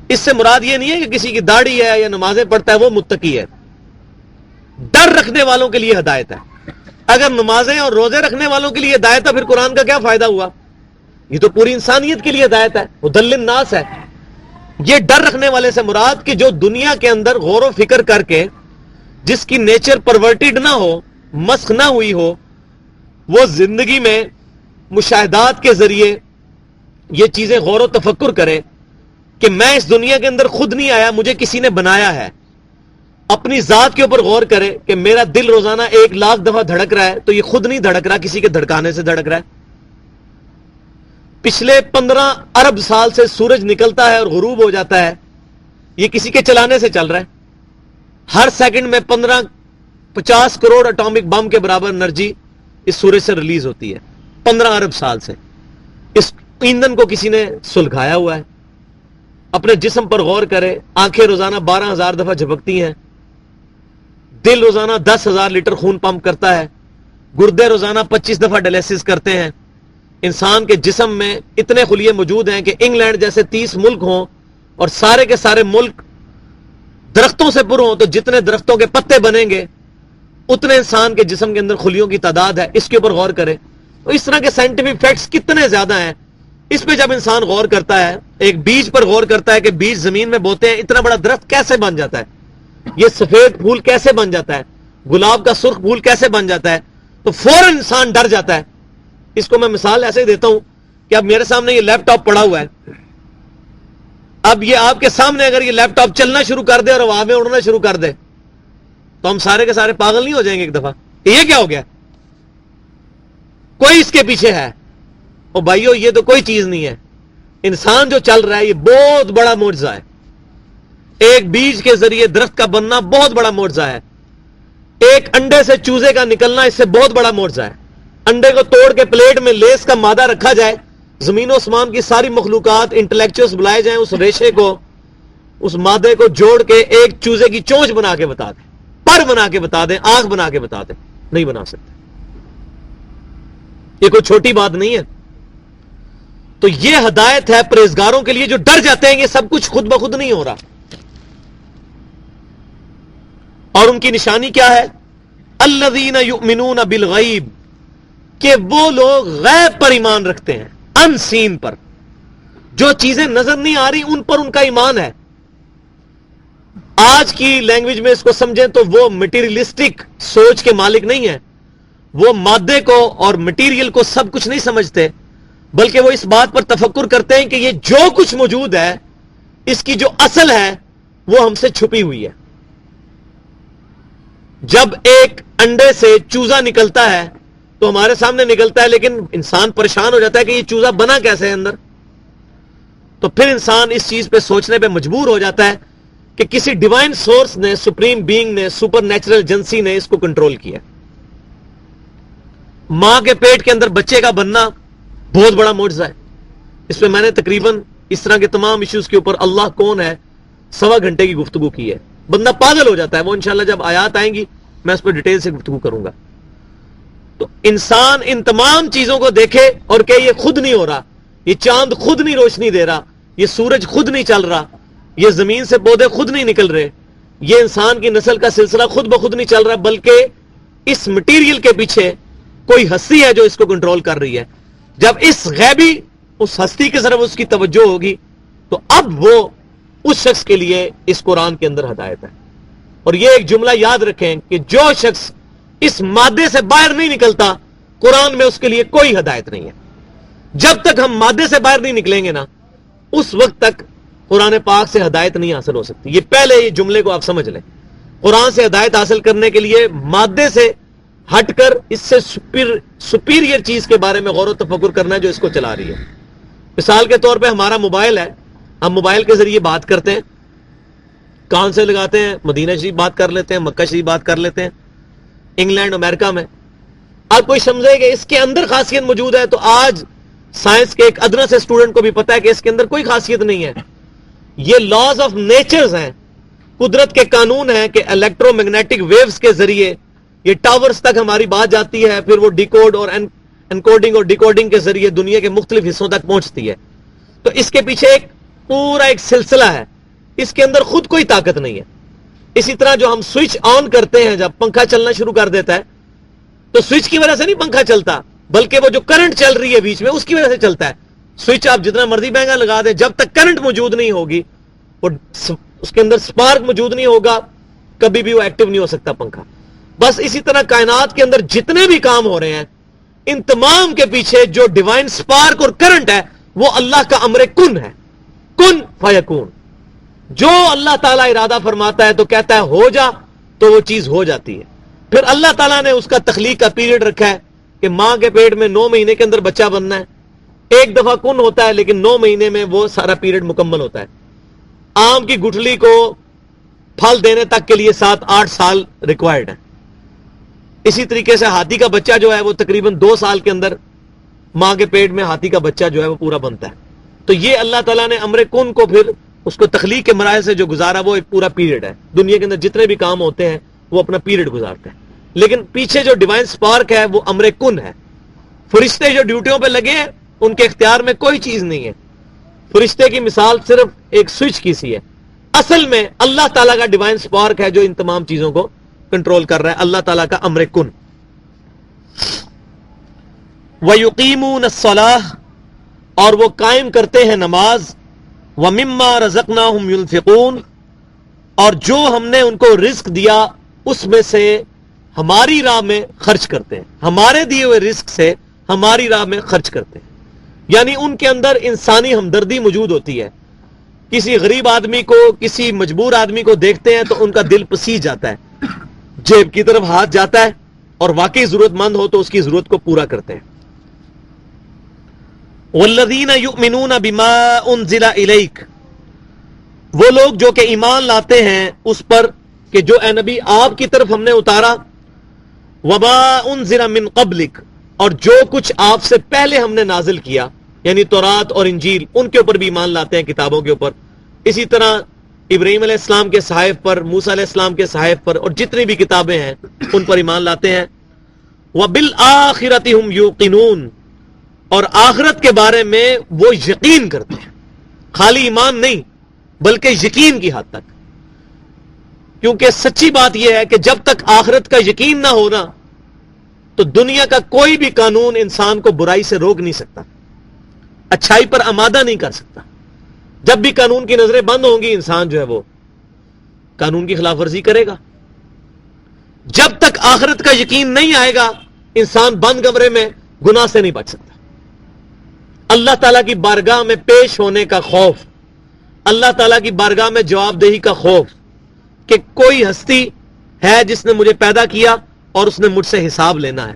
اس سے مراد یہ نہیں ہے کہ کسی کی داڑھی ہے یا نمازیں پڑھتا ہے وہ متقی ہے. ڈر رکھنے والوں کے لیے ہدایت ہے. اگر نمازیں اور روزے رکھنے والوں کے لیے ہدایت ہے پھر قرآن کا کیا فائدہ ہوا؟ یہ تو پوری انسانیت کے لیے ہدایت ہے، ہدی للناس ہے. یہ ڈر رکھنے والے سے مراد کہ جو دنیا کے اندر غور و فکر کر کے جس کی نیچر پرورٹیڈ نہ ہو، مسخ نہ ہوئی ہو، وہ زندگی میں مشاہدات کے ذریعے یہ چیزیں غور و تفکر کرے کہ میں اس دنیا کے اندر خود نہیں آیا، مجھے کسی نے بنایا ہے. اپنی ذات کے اوپر غور کرے کہ میرا دل روزانہ 1,00,000 دفعہ دھڑک رہا ہے تو یہ خود نہیں دھڑک رہا، کسی کے دھڑکانے سے دھڑک رہا ہے. پچھلے 15 ارب سال سے سورج نکلتا ہے اور غروب ہو جاتا ہے، یہ کسی کے چلانے سے چل رہا ہے. ہر سیکنڈ میں 50 کروڑ اٹامک بم کے برابر انرجی اس سورج سے ریلیز ہوتی ہے 15 ارب سال سے. اس ایندھن کو کسی نے سلگایا ہوا ہے. اپنے جسم پر غور کرے، آنکھیں روزانہ 12,000 دفعہ جھپکتی ہیں، دل روزانہ 10,000 لیٹر خون پمپ کرتا ہے، گردے روزانہ 25 دفعہ ڈائلیسس کرتے ہیں، انسان کے جسم میں اتنے خلیے موجود ہیں کہ انگلینڈ جیسے 30 ملک ہوں اور سارے کے سارے ملک درختوں سے پر ہوں تو جتنے درختوں کے پتے بنیں گے اتنے انسان کے جسم کے اندر خلیوں کی تعداد ہے. اس کے اوپر غور کریں تو اس طرح کے سائنٹیفک فیکٹس کتنے زیادہ ہیں. اس پہ جب انسان غور کرتا ہے, ایک بیج پر غور کرتا ہے کہ بیج زمین میں بوتے ہیں, اتنا بڑا درخت کیسے بن جاتا ہے, یہ سفید پھول کیسے بن جاتا ہے, گلاب کا سرخ پھول کیسے بن جاتا ہے, تو فوراً انسان ڈر جاتا ہے. اس کو میں مثال ایسے ہی دیتا ہوں کہ اب میرے سامنے یہ لیپ ٹاپ پڑا ہوا ہے, اب یہ آپ کے سامنے اگر یہ لیپ ٹاپ چلنا شروع کر دے اور ہوا میں اڑنا شروع کر دے تو ہم سارے کے سارے پاگل نہیں ہو جائیں گے ایک دفعہ کہ یہ کیا ہو گیا, کوئی اس کے پیچھے ہے. اور بھائیو یہ تو کوئی چیز نہیں ہے, انسان جو چل رہا ہے یہ بہت بڑا معجزہ ہے. ایک بیج کے ذریعے درخت کا بننا بہت بڑا معجزہ ہے. ایک انڈے سے چوزے کا نکلنا اس سے بہت بڑا معجزہ ہے. انڈے کو توڑ کے پلیٹ میں لیس کا مادہ رکھا جائے, زمین و آسمان کی ساری مخلوقات انٹلیکچوئلز بلائے جائیں, اس ریشے کو اس مادے کو جوڑ کے ایک چوزے کی چونچ بنا کے بتا دیں, پر بنا کے بتا دیں, آنکھ بنا کے بتا دیں, نہیں بنا سکتے. یہ کوئی چھوٹی بات نہیں ہے. تو یہ ہدایت ہے پرہیزگاروں کے لیے جو ڈر جاتے ہیں یہ سب کچھ خود بخود نہیں ہو رہا. اور ان کی نشانی کیا ہے؟ الذین یؤمنون بالغیب, کہ وہ لوگ غیب پر ایمان رکھتے ہیں, ان سین پر, جو چیزیں نظر نہیں آ رہی ان پر ان کا ایمان ہے. آج کی لینگویج میں اس کو سمجھیں تو وہ مٹیریلسٹک سوچ کے مالک نہیں ہے. وہ مادے کو اور مٹیریل کو سب کچھ نہیں سمجھتے, بلکہ وہ اس بات پر تفکر کرتے ہیں کہ یہ جو کچھ موجود ہے اس کی جو اصل ہے وہ ہم سے چھپی ہوئی ہے. جب ایک انڈے سے چوزا نکلتا ہے تو ہمارے سامنے نکلتا ہے, لیکن انسان پریشان ہو جاتا ہے کہ یہ چوزا بنا کیسے ہے اندر. تو پھر انسان اس چیز پہ سوچنے پہ مجبور ہو جاتا ہے کہ کسی ڈیوائن سورس نے, سپریم بینگ نے, سپر نیچرل ایجنسی نے اس کو کنٹرول کیا. ماں کے پیٹ کے اندر بچے کا بننا بہت بڑا معجزہ ہے. اس پہ میں نے تقریباً اس طرح کے تمام ایشوز کے اوپر اللہ کون ہے 1.25 گھنٹے کی گفتگو کی ہے. بندہ پاگل ہو جاتا ہے. وہ انشاءاللہ جب آیات آئیں گی میں اس پہ ڈیٹیل سے گفتگو کروں گا. تو انسان ان تمام چیزوں کو دیکھے اور کہ یہ خود نہیں ہو رہا, یہ چاند خود نہیں روشنی دے رہا, یہ سورج خود نہیں چل رہا, یہ زمین سے پودے خود نہیں نکل رہے, یہ انسان کی نسل کا سلسلہ خود بخود نہیں چل رہا, بلکہ اس مٹیریل کے پیچھے کوئی ہستی ہے جو اس کو کنٹرول کر رہی ہے. جب اس غیبی اس ہستی کی طرف اس کی توجہ ہوگی تو اب وہ اس شخص کے لیے اس قرآن کے اندر ہدایت ہے. اور یہ ایک جملہ یاد رکھیں کہ جو شخص اس مادے سے باہر نہیں نکلتا قرآن میں اس کے لیے کوئی ہدایت نہیں ہے. جب تک ہم مادے سے باہر نہیں نکلیں گے نا اس وقت تک قرآن پاک سے ہدایت نہیں حاصل ہو سکتی. یہ پہلے یہ جملے کو آپ سمجھ لیں. قرآن سے ہدایت حاصل کرنے کے لیے مادے سے ہٹ کر اس سے سپیریئر چیز کے بارے میں غور و تفکر کرنا ہے جو اس کو چلا رہی ہے. مثال کے طور پہ ہمارا موبائل ہے, ہم موبائل کے ذریعے بات کرتے ہیں, کان سے لگاتے ہیں, مدینہ شریف بات کر لیتے ہیں, مکہ شریف بات کر لیتے ہیں, انگلینڈ امریکہ میں. اب کوئی سمجھے کہ اس کے اندر خاصیت موجود ہے, تو آج سائنس کے ایک ادنا سے اسٹوڈنٹ کو بھی پتا ہے کہ اس کے اندر کوئی خاصیت نہیں ہے. یہ لاز آف نیچرز ہیں, قدرت کے قانون ہیں کہ الیکٹرو میگنیٹک ویوز کے ذریعے یہ ٹاورز تک ہماری بات جاتی ہے, پھر وہ ڈیکوڈ اور انکوڈنگ اور ڈیکوڈنگ کے ذریعے دنیا کے مختلف حصوں تک پہنچتی ہے. تو اس کے پیچھے ایک پورا ایک سلسلہ ہے, اس کے اندر خود کوئی طاقت نہیں ہے. اسی طرح جو ہم سوئچ آن کرتے ہیں, جب پنکھا چلنا شروع کر دیتا ہے تو سوئچ کی وجہ سے نہیں پنکھا چلتا, بلکہ وہ جو کرنٹ چل رہی ہے بیچ میں اس کی وجہ سے چلتا ہے. سوئچ آپ جتنا مرضی مہنگا لگا دیں, جب تک کرنٹ موجود نہیں ہوگی, وہ اس کے اندر سپارک موجود نہیں ہوگا, کبھی بھی وہ ایکٹیو نہیں ہو سکتا پنکھا. بس اسی طرح کائنات کے اندر جتنے بھی کام ہو رہے ہیں ان تمام کے پیچھے جو ڈیوائن سپارک اور کرنٹ ہے وہ اللہ کا امر کن ہے, کن فیکون. جو اللہ تعالیٰ ارادہ فرماتا ہے تو کہتا ہے ہو جا, تو وہ چیز ہو جاتی ہے. پھر اللہ تعالیٰ نے اس کا تخلیق کا پیریڈ رکھا ہے کہ ماں کے پیٹ میں 9 مہینے کے اندر بچہ بننا ہے. ایک دفعہ کن ہوتا ہے لیکن 9 مہینے میں وہ سارا پیریڈ مکمل ہوتا ہے. آم کی گٹھلی کو پھل دینے تک کے لیے 7-8 سال ریکوائرڈ ہے. اسی طریقے سے ہاتھی کا بچہ جو ہے وہ تقریباً 2 سال کے اندر ماں کے پیٹ میں ہاتھی کا بچہ جو ہے وہ پورا بنتا ہے. تو یہ اللہ تعالیٰ نے امر کن کو پھر اس کو تخلیق کے مراحل سے جو گزارا وہ ایک پورا پیریڈ ہے. دنیا کے اندر جتنے بھی کام ہوتے ہیں وہ اپنا پیریڈ گزارتے ہیں, لیکن پیچھے جو ڈیوائن سپارک ہے وہ امر کن ہے. فرشتے جو ڈیوٹیوں پہ لگے ہیں ان کے اختیار میں کوئی چیز نہیں ہے. فرشتے کی مثال صرف ایک سوئچ کی سی ہے. اصل میں اللہ تعالیٰ کا ڈیوائن سپارک ہے جو ان تمام چیزوں کو کنٹرول کر رہا ہے. اللہ تعالیٰ کا امر کن. وَيُقِيمُونَ الصَّلَاةَ اور وہ قائم کرتے ہیں نماز. وَمِمَّا رَزَقْنَاهُمْ يُنْفِقُونَ اور جو ہم نے ان کو رزق دیا اس میں سے ہماری راہ میں خرچ کرتے ہیں. ہمارے دیے ہوئے رزق سے ہماری راہ میں خرچ کرتے ہیں. یعنی ان کے اندر انسانی ہمدردی موجود ہوتی ہے. کسی غریب آدمی کو, کسی مجبور آدمی کو دیکھتے ہیں تو ان کا دل پسیج جاتا ہے, جیب کی طرف ہاتھ جاتا ہے, اور واقعی ضرورت مند ہو تو اس کی ضرورت کو پورا کرتے ہیں. والذین یؤمنون بما انزل الیک وہ لوگ جو کہ ایمان لاتے ہیں اس پر کہ جو اے نبی آپ کی طرف ہم نے اتارا. وما انزل من قبلک اور جو کچھ آپ سے پہلے ہم نے نازل کیا یعنی تورات اور انجیل ان کے اوپر بھی ایمان لاتے ہیں, کتابوں کے اوپر. اسی طرح ابراہیم علیہ السلام کے صحائف پر, موسیٰ علیہ السلام کے صحائف پر اور جتنی بھی کتابیں ہیں ان پر ایمان لاتے ہیں. وبالآخرۃ ہم یوقنون اور آخرت کے بارے میں وہ یقین کرتے ہیں. خالی ایمان نہیں بلکہ یقین کی حد تک. کیونکہ سچی بات یہ ہے کہ جب تک آخرت کا یقین نہ ہونا تو دنیا کا کوئی بھی قانون انسان کو برائی سے روک نہیں سکتا, اچھائی پر آمادہ نہیں کر سکتا. جب بھی قانون کی نظریں بند ہوں گی انسان جو ہے وہ قانون کی خلاف ورزی کرے گا. جب تک آخرت کا یقین نہیں آئے گا انسان بند کمرے میں گناہ سے نہیں بچ سکتا. اللہ تعالیٰ کی بارگاہ میں پیش ہونے کا خوف, اللہ تعالیٰ کی بارگاہ میں جواب دہی کا خوف کہ کوئی ہستی ہے جس نے مجھے پیدا کیا اور اس نے مجھ سے حساب لینا ہے.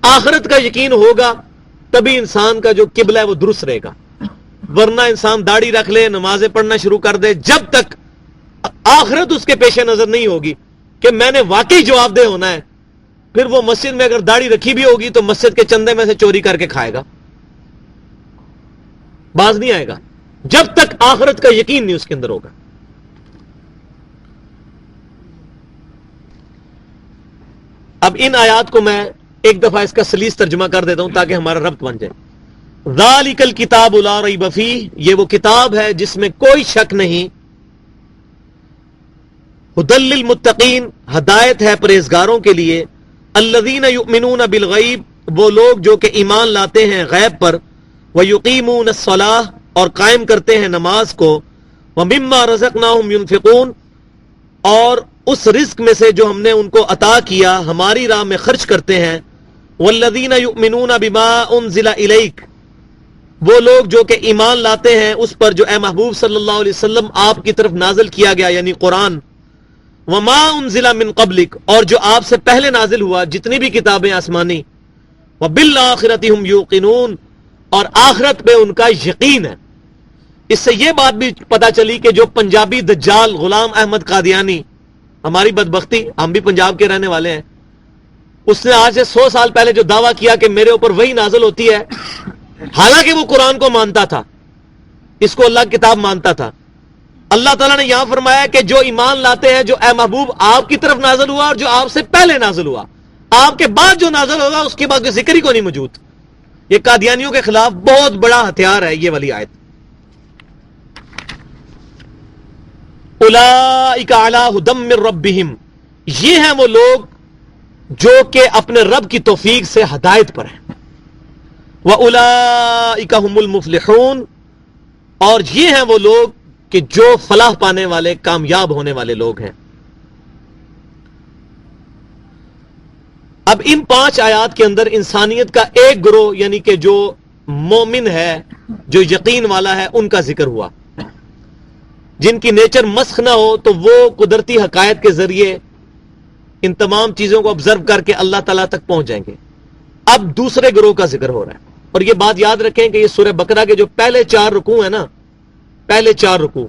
آخرت کا یقین ہوگا تبھی انسان کا جو قبلہ ہے وہ درست رہے گا. ورنہ انسان داڑھی رکھ لے, نمازیں پڑھنا شروع کر دے, جب تک آخرت اس کے پیش نظر نہیں ہوگی کہ میں نے واقعی جواب دہ ہونا ہے, پھر وہ مسجد میں اگر داڑھی رکھی بھی ہوگی تو مسجد کے چندے میں سے چوری کر کے کھائے گا, باز نہیں آئے گا جب تک آخرت کا یقین نہیں اس کے اندر ہوگا. اب ان آیات کو میں ایک دفعہ اس کا سلیس ترجمہ کر دیتا ہوں تاکہ ہمارا ربط بن جائے. ذالک الکتاب لا ریب فیہ یہ وہ کتاب ہے جس میں کوئی شک نہیں. ھدی للمتقین ہدایت ہے پرہیزگاروں کے لیے. الذین یؤمنون بالغیب وہ لوگ جو کہ ایمان لاتے ہیں غیب پر. ویقیمون الصلاۃ اور قائم کرتے ہیں نماز کو. ومما رزقناہم ینفقون اور اس رزق میں سے جو ہم نے ان کو عطا کیا ہماری راہ میں خرچ کرتے ہیں. والذین یؤمنون بما انزل الیک وہ لوگ جو کہ ایمان لاتے ہیں اس پر جو اے محبوب صلی اللہ علیہ وسلم آپ کی طرف نازل کیا گیا یعنی قرآن. وما انزل من قبلک اور جو آپ سے پہلے نازل ہوا جتنی بھی کتابیں آسمانی. وبالآخرۃ ہم یوقنون اور آخرت پہ ان کا یقین ہے. اس سے یہ بات بھی پتا چلی کہ جو پنجابی دجال غلام احمد قادیانی, ہماری بدبختی ہم بھی پنجاب کے رہنے والے ہیں, اس نے آج سے 100 سال پہلے جو دعویٰ کیا کہ میرے اوپر وہی نازل ہوتی ہے, حالانکہ وہ قرآن کو مانتا تھا, اس کو اللہ کی کتاب مانتا تھا. اللہ تعالیٰ نے یہاں فرمایا کہ جو ایمان لاتے ہیں جو اے محبوب آپ کی طرف نازل ہوا اور جو آپ سے پہلے نازل ہوا, آپ کے بعد جو نازل ہوگا اس کے بعد کوئی ذکر ہی کو نہیں موجود. یہ قادیانیوں کے خلاف بہت بڑا ہتھیار ہے یہ والی آیت. اولئک علی ھدی من ربہم یہ ہیں وہ لوگ جو کہ اپنے رب کی توفیق سے ہدایت پر ہیں. وَأُولَئِكَ هُمُ الْمُفْلِحُونَ اور یہ ہیں وہ لوگ کہ جو فلاح پانے والے کامیاب ہونے والے لوگ ہیں. اب ان 5 آیات کے اندر انسانیت کا ایک گروہ یعنی کہ جو مومن ہے جو یقین والا ہے ان کا ذکر ہوا, جن کی نیچر مسخ نہ ہو تو وہ قدرتی حقائق کے ذریعے ان تمام چیزوں کو آبزرو کر کے اللہ تعالیٰ تک پہنچ جائیں گے. اب دوسرے گروہ کا ذکر ہو رہا ہے, اور یہ بات یاد رکھیں کہ یہ سورہ بقرہ کے جو پہلے 4 رکوع ہیں نا, پہلے 4 رکوع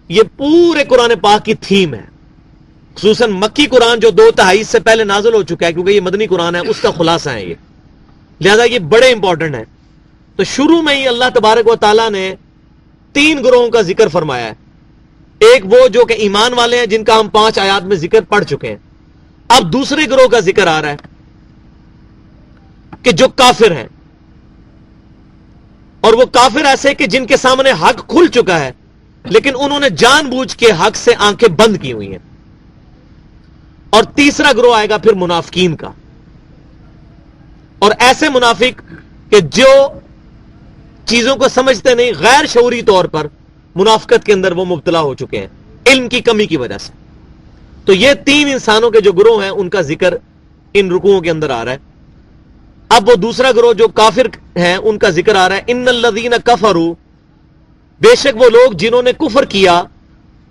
یہ پورے قرآن پاک کی تھیم ہے. خصوصاً مکی قرآن جو 2/3 سے پہلے نازل ہو چکا ہے کیونکہ یہ مدنی قرآن ہے, اس کا خلاصہ ہے یہ, لہذا یہ بڑے امپورٹنٹ ہے. تو شروع میں ہی اللہ تبارک و تعالیٰ نے 3 گروہوں کا ذکر فرمایا ہے. ایک وہ جو کہ ایمان والے ہیں جن کا ہم 5 آیات میں ذکر پڑھ چکے ہیں. اب دوسرے گروہ کا ذکر آ رہا ہے. کہ جو کافر ہیں، اور وہ کافر ایسے کہ جن کے سامنے حق کھل چکا ہے لیکن انہوں نے جان بوجھ کے حق سے آنکھیں بند کی ہوئی ہیں. اور تیسرا گروہ آئے گا پھر منافقین کا، اور ایسے منافق کہ جو چیزوں کو سمجھتے نہیں، غیر شعوری طور پر منافقت کے اندر وہ مبتلا ہو چکے ہیں علم کی کمی کی وجہ سے. تو یہ تین انسانوں کے جو گروہ ہیں ان کا ذکر ان رکوعوں کے اندر آ رہا ہے. اب وہ دوسرا گروہ جو کافر ہیں ان کا ذکر آ رہا ہے. ان الذین کفروا، بے شک وہ لوگ جنہوں نے کفر کیا،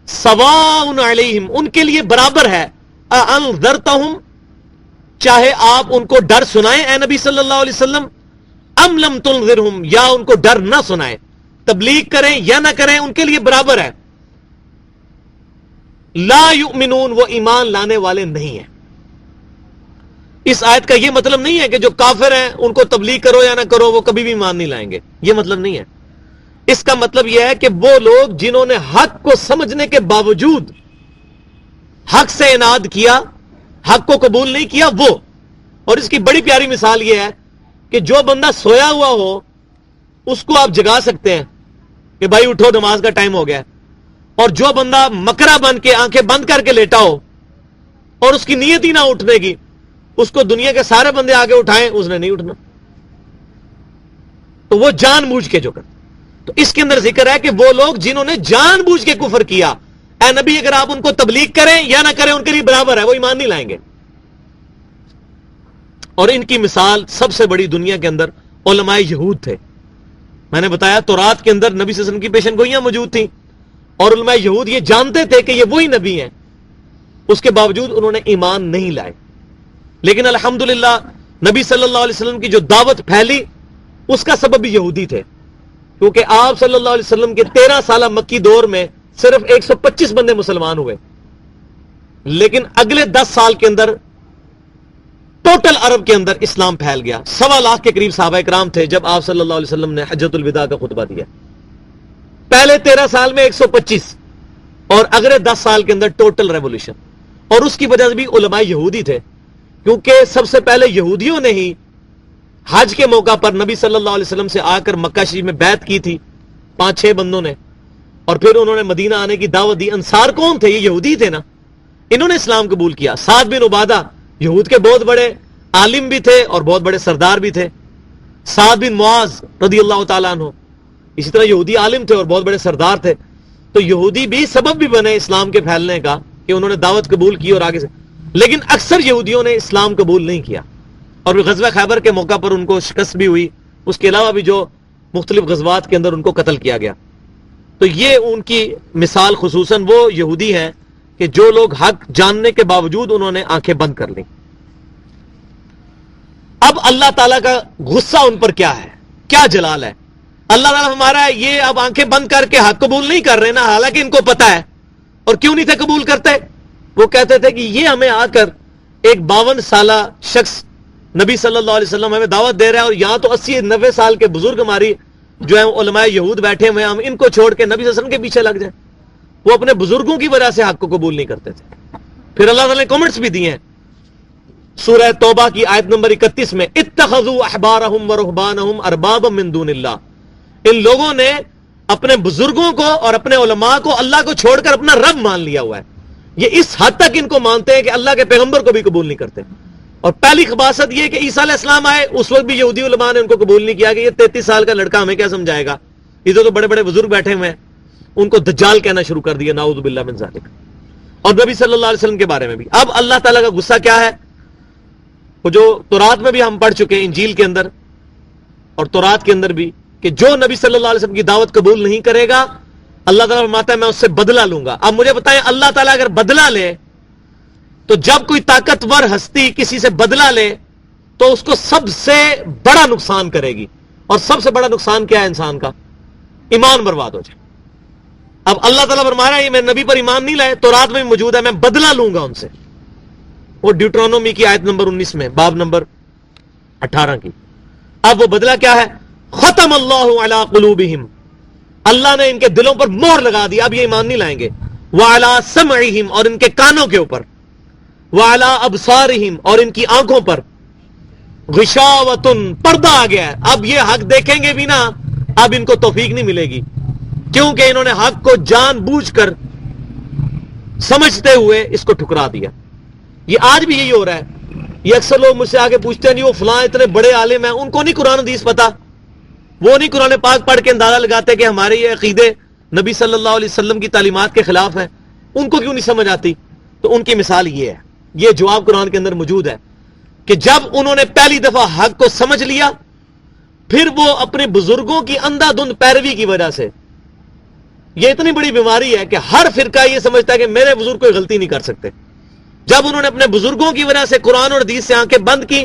سواء علیہم، ان کے لیے برابر ہے، انذرتہم، چاہے آپ ان کو ڈر سنائیں اے نبی صلی اللہ علیہ وسلم، ام لم تنذرہم، یا ان کو ڈر نہ سنائیں، تبلیغ کریں یا نہ کریں ان کے لیے برابر ہے. لا یؤمنون، وہ ایمان لانے والے نہیں ہیں. اس آیت کا یہ مطلب نہیں ہے کہ جو کافر ہیں ان کو تبلیغ کرو یا نہ کرو وہ کبھی بھی ایمان نہیں لائیں گے، یہ مطلب نہیں ہے. اس کا مطلب یہ ہے کہ وہ لوگ جنہوں نے حق کو سمجھنے کے باوجود حق سے اناد کیا، حق کو قبول نہیں کیا وہ. اور اس کی بڑی پیاری مثال یہ ہے کہ جو بندہ سویا ہوا ہو اس کو آپ جگا سکتے ہیں کہ بھائی اٹھو نماز کا ٹائم ہو گیا، اور جو بندہ مکرا بن کے آنکھیں بند کر کے لیٹا ہو اور اس کی نیت ہی نہ اٹھنے کی، اس کو دنیا کے سارے بندے آگے اٹھائیں اس نے نہیں اٹھنا. تو وہ جان بوجھ کے جو کرتے. تو اس کے اندر ذکر ہے کہ وہ لوگ جنہوں نے جان بوجھ کے کفر کیا، اے نبی اگر آپ ان کو تبلیغ کریں یا نہ کریں ان کے لیے برابر ہے، وہ ایمان نہیں لائیں گے. اور ان کی مثال سب سے بڑی دنیا کے اندر علماء یہود تھے. میں نے بتایا تورات کے اندر نبی صلی اللہ علیہ وسلم کی پیشن گوئیاں موجود تھیں، اور علماء یہود یہ جانتے تھے کہ یہ وہی نبی ہیں، اس کے باوجود انہوں نے ایمان نہیں لائے. لیکن الحمدللہ نبی صلی اللہ علیہ وسلم کی جو دعوت پھیلی اس کا سبب بھی یہودی تھے، کیونکہ آپ صلی اللہ علیہ وسلم کے 13 سالہ مکی دور میں صرف 125 بندے مسلمان ہوئے، لیکن اگلے 10 سال کے اندر ٹوٹل عرب کے اندر اسلام پھیل گیا. 1.25 لاکھ کے قریب صحابہ کرام تھے جب آپ صلی اللہ علیہ وسلم نے حجۃ الوداع کا خطبہ دیا. پہلے 13 سال میں 125 اور اگلے 10 سال کے اندر ٹوٹل ریولوشن. اور اس کی وجہ سے بھی علماء یہودی تھے، کیونکہ سب سے پہلے یہودیوں نے ہی حج کے موقع پر نبی صلی اللہ علیہ وسلم سے آ کر مکہ شریف میں بیعت کی تھی 5-6 بندوں نے، اور پھر انہوں نے مدینہ آنے کی دعوت دی. انصار کون تھے؟ یہ یہودی تھے نا، انہوں نے اسلام قبول کیا. سعد بن عبادہ یہود کے بہت بڑے عالم بھی تھے اور بہت بڑے سردار بھی تھے. سعد بن معاذ رضی اللہ تعالیٰ عنہ اسی طرح یہودی عالم تھے اور بہت بڑے سردار تھے. تو یہودی بھی سبب بھی بنے اسلام کے پھیلنے کا کہ انہوں نے دعوت قبول کی اور آگے سے. لیکن اکثر یہودیوں نے اسلام قبول نہیں کیا، اور غزوہ خیبر کے موقع پر ان کو شکست بھی ہوئی. اس کے علاوہ بھی جو مختلف غزوات کے اندر ان کو قتل کیا گیا. تو یہ ان کی مثال خصوصاً وہ یہودی ہیں کہ جو لوگ حق جاننے کے باوجود انہوں نے آنکھیں بند کر لیں. اب اللہ تعالیٰ کا غصہ ان پر کیا ہے، کیا جلال ہے. اللہ تعالیٰ ہمارا یہ اب آنکھیں بند کر کے حق قبول نہیں کر رہے نا، حالانکہ ان کو پتا ہے. اور کیوں نہیں تھے قبول کرتے؟ وہ کہتے تھے کہ یہ ہمیں آ کر ایک 52 سالہ شخص نبی صلی اللہ علیہ وسلم ہمیں دعوت دے رہا ہے، اور یہاں تو 80-90 سال کے بزرگ ہماری جو ہیں علماء یہود بیٹھے ہوئے ہیں، ہم ان کو چھوڑ کے نبی صلی اللہ علیہ وسلم کے پیچھے لگ جائیں. وہ اپنے بزرگوں کی وجہ سے حق کو قبول نہیں کرتے تھے. پھر اللہ تعالیٰ نے کمنٹس بھی دیے ہیں سورہ توبہ کی آیت نمبر 31 میں، اتخذوا احبارہم ورہبانہم اربابا من دون اللہ. ان لوگوں نے اپنے بزرگوں کو اور اپنے علماء کو اللہ کو چھوڑ کر اپنا رب مان لیا ہوا ہے. یہ اس حد تک ان کو مانتے ہیں کہ اللہ کے پیغمبر کو بھی قبول نہیں کرتے. اور پہلی خباثت یہ کہ عیسیٰ علیہ السلام آئے، اس وقت بھی یہودی علماء نے ان کو قبول نہیں کیا کہ یہ 33 سال کا لڑکا ہمیں کیا سمجھائے گا، ادھر تو بڑے بڑے بزرگ بیٹھے ہوئے ہیں. ان کو دجال کہنا شروع کر دیا، نعوذ باللہ من ذالک. اور نبی صلی اللہ علیہ وسلم کے بارے میں بھی. اب اللہ تعالیٰ کا غصہ کیا ہے، وہ جو تورات میں بھی ہم پڑھ چکے ہیں، انجیل کے اندر اور تورات کے اندر بھی، کہ جو نبی صلی اللہ علیہ وسلم کی دعوت قبول نہیں کرے گا اللہ تعالیٰ فرماتا ہے میں اس سے بدلہ لوں گا. اب مجھے بتائیں، اللہ تعالیٰ اگر بدلہ لے تو جب کوئی طاقتور ہستی کسی سے بدلہ لے تو اس کو سب سے بڑا نقصان کرے گی. اور سب سے بڑا نقصان کیا ہے انسان کا؟ ایمان برباد ہو جائے. اب اللہ تعالیٰ فرما رہا ہے یہ میں نبی پر ایمان نہیں لائے، تورات میں موجود ہے، میں بدلہ لوں گا ان سے. وہ ڈیوٹرونومی کی آیت نمبر 19 میں، باب نمبر 18 کی. اب وہ بدلہ کیا ہے؟ ختم اللہ علی قلوبہم، اللہ نے ان کے دلوں پر مہر لگا دی، اب یہ ایمان نہیں لائیں گے. وعلی سمعہم، اور ان کے کانوں کے اوپر. وعلی ابصارہم، اور ان کی آنکھوں پر. غشاوتن، پردہ آ گیا ہے، اب یہ حق دیکھیں گے بھی نا، اب ان کو توفیق نہیں ملے گی، کیونکہ انہوں نے حق کو جان بوجھ کر سمجھتے ہوئے اس کو ٹھکرا دیا۔ یہ آج بھی یہی ہو رہا ہے۔ یہ اکثر لوگ مجھ سے آگے پوچھتے ہیں، نہیں وہ فلاں اتنے بڑے عالم ہیں، ان کو نہیں قرآن حدیث پتا، وہ نہیں قرآن پاک پڑھ کے اندازہ لگاتے کہ ہمارے یہ عقیدے نبی صلی اللہ علیہ وسلم کی تعلیمات کے خلاف ہیں، ان کو کیوں نہیں سمجھ آتی؟ تو ان کی مثال یہ ہے، یہ جواب قرآن کے اندر موجود ہے کہ جب انہوں نے پہلی دفعہ حق کو سمجھ لیا، پھر وہ اپنے بزرگوں کی اندھا دھند پیروی کی وجہ سے، یہ اتنی بڑی بیماری ہے کہ ہر فرقہ یہ سمجھتا ہے کہ میرے بزرگ کوئی غلطی نہیں کر سکتے۔ جب انہوں نے اپنے بزرگوں کی وجہ سے قرآن اور حدیث سے آنکھیں بند کی،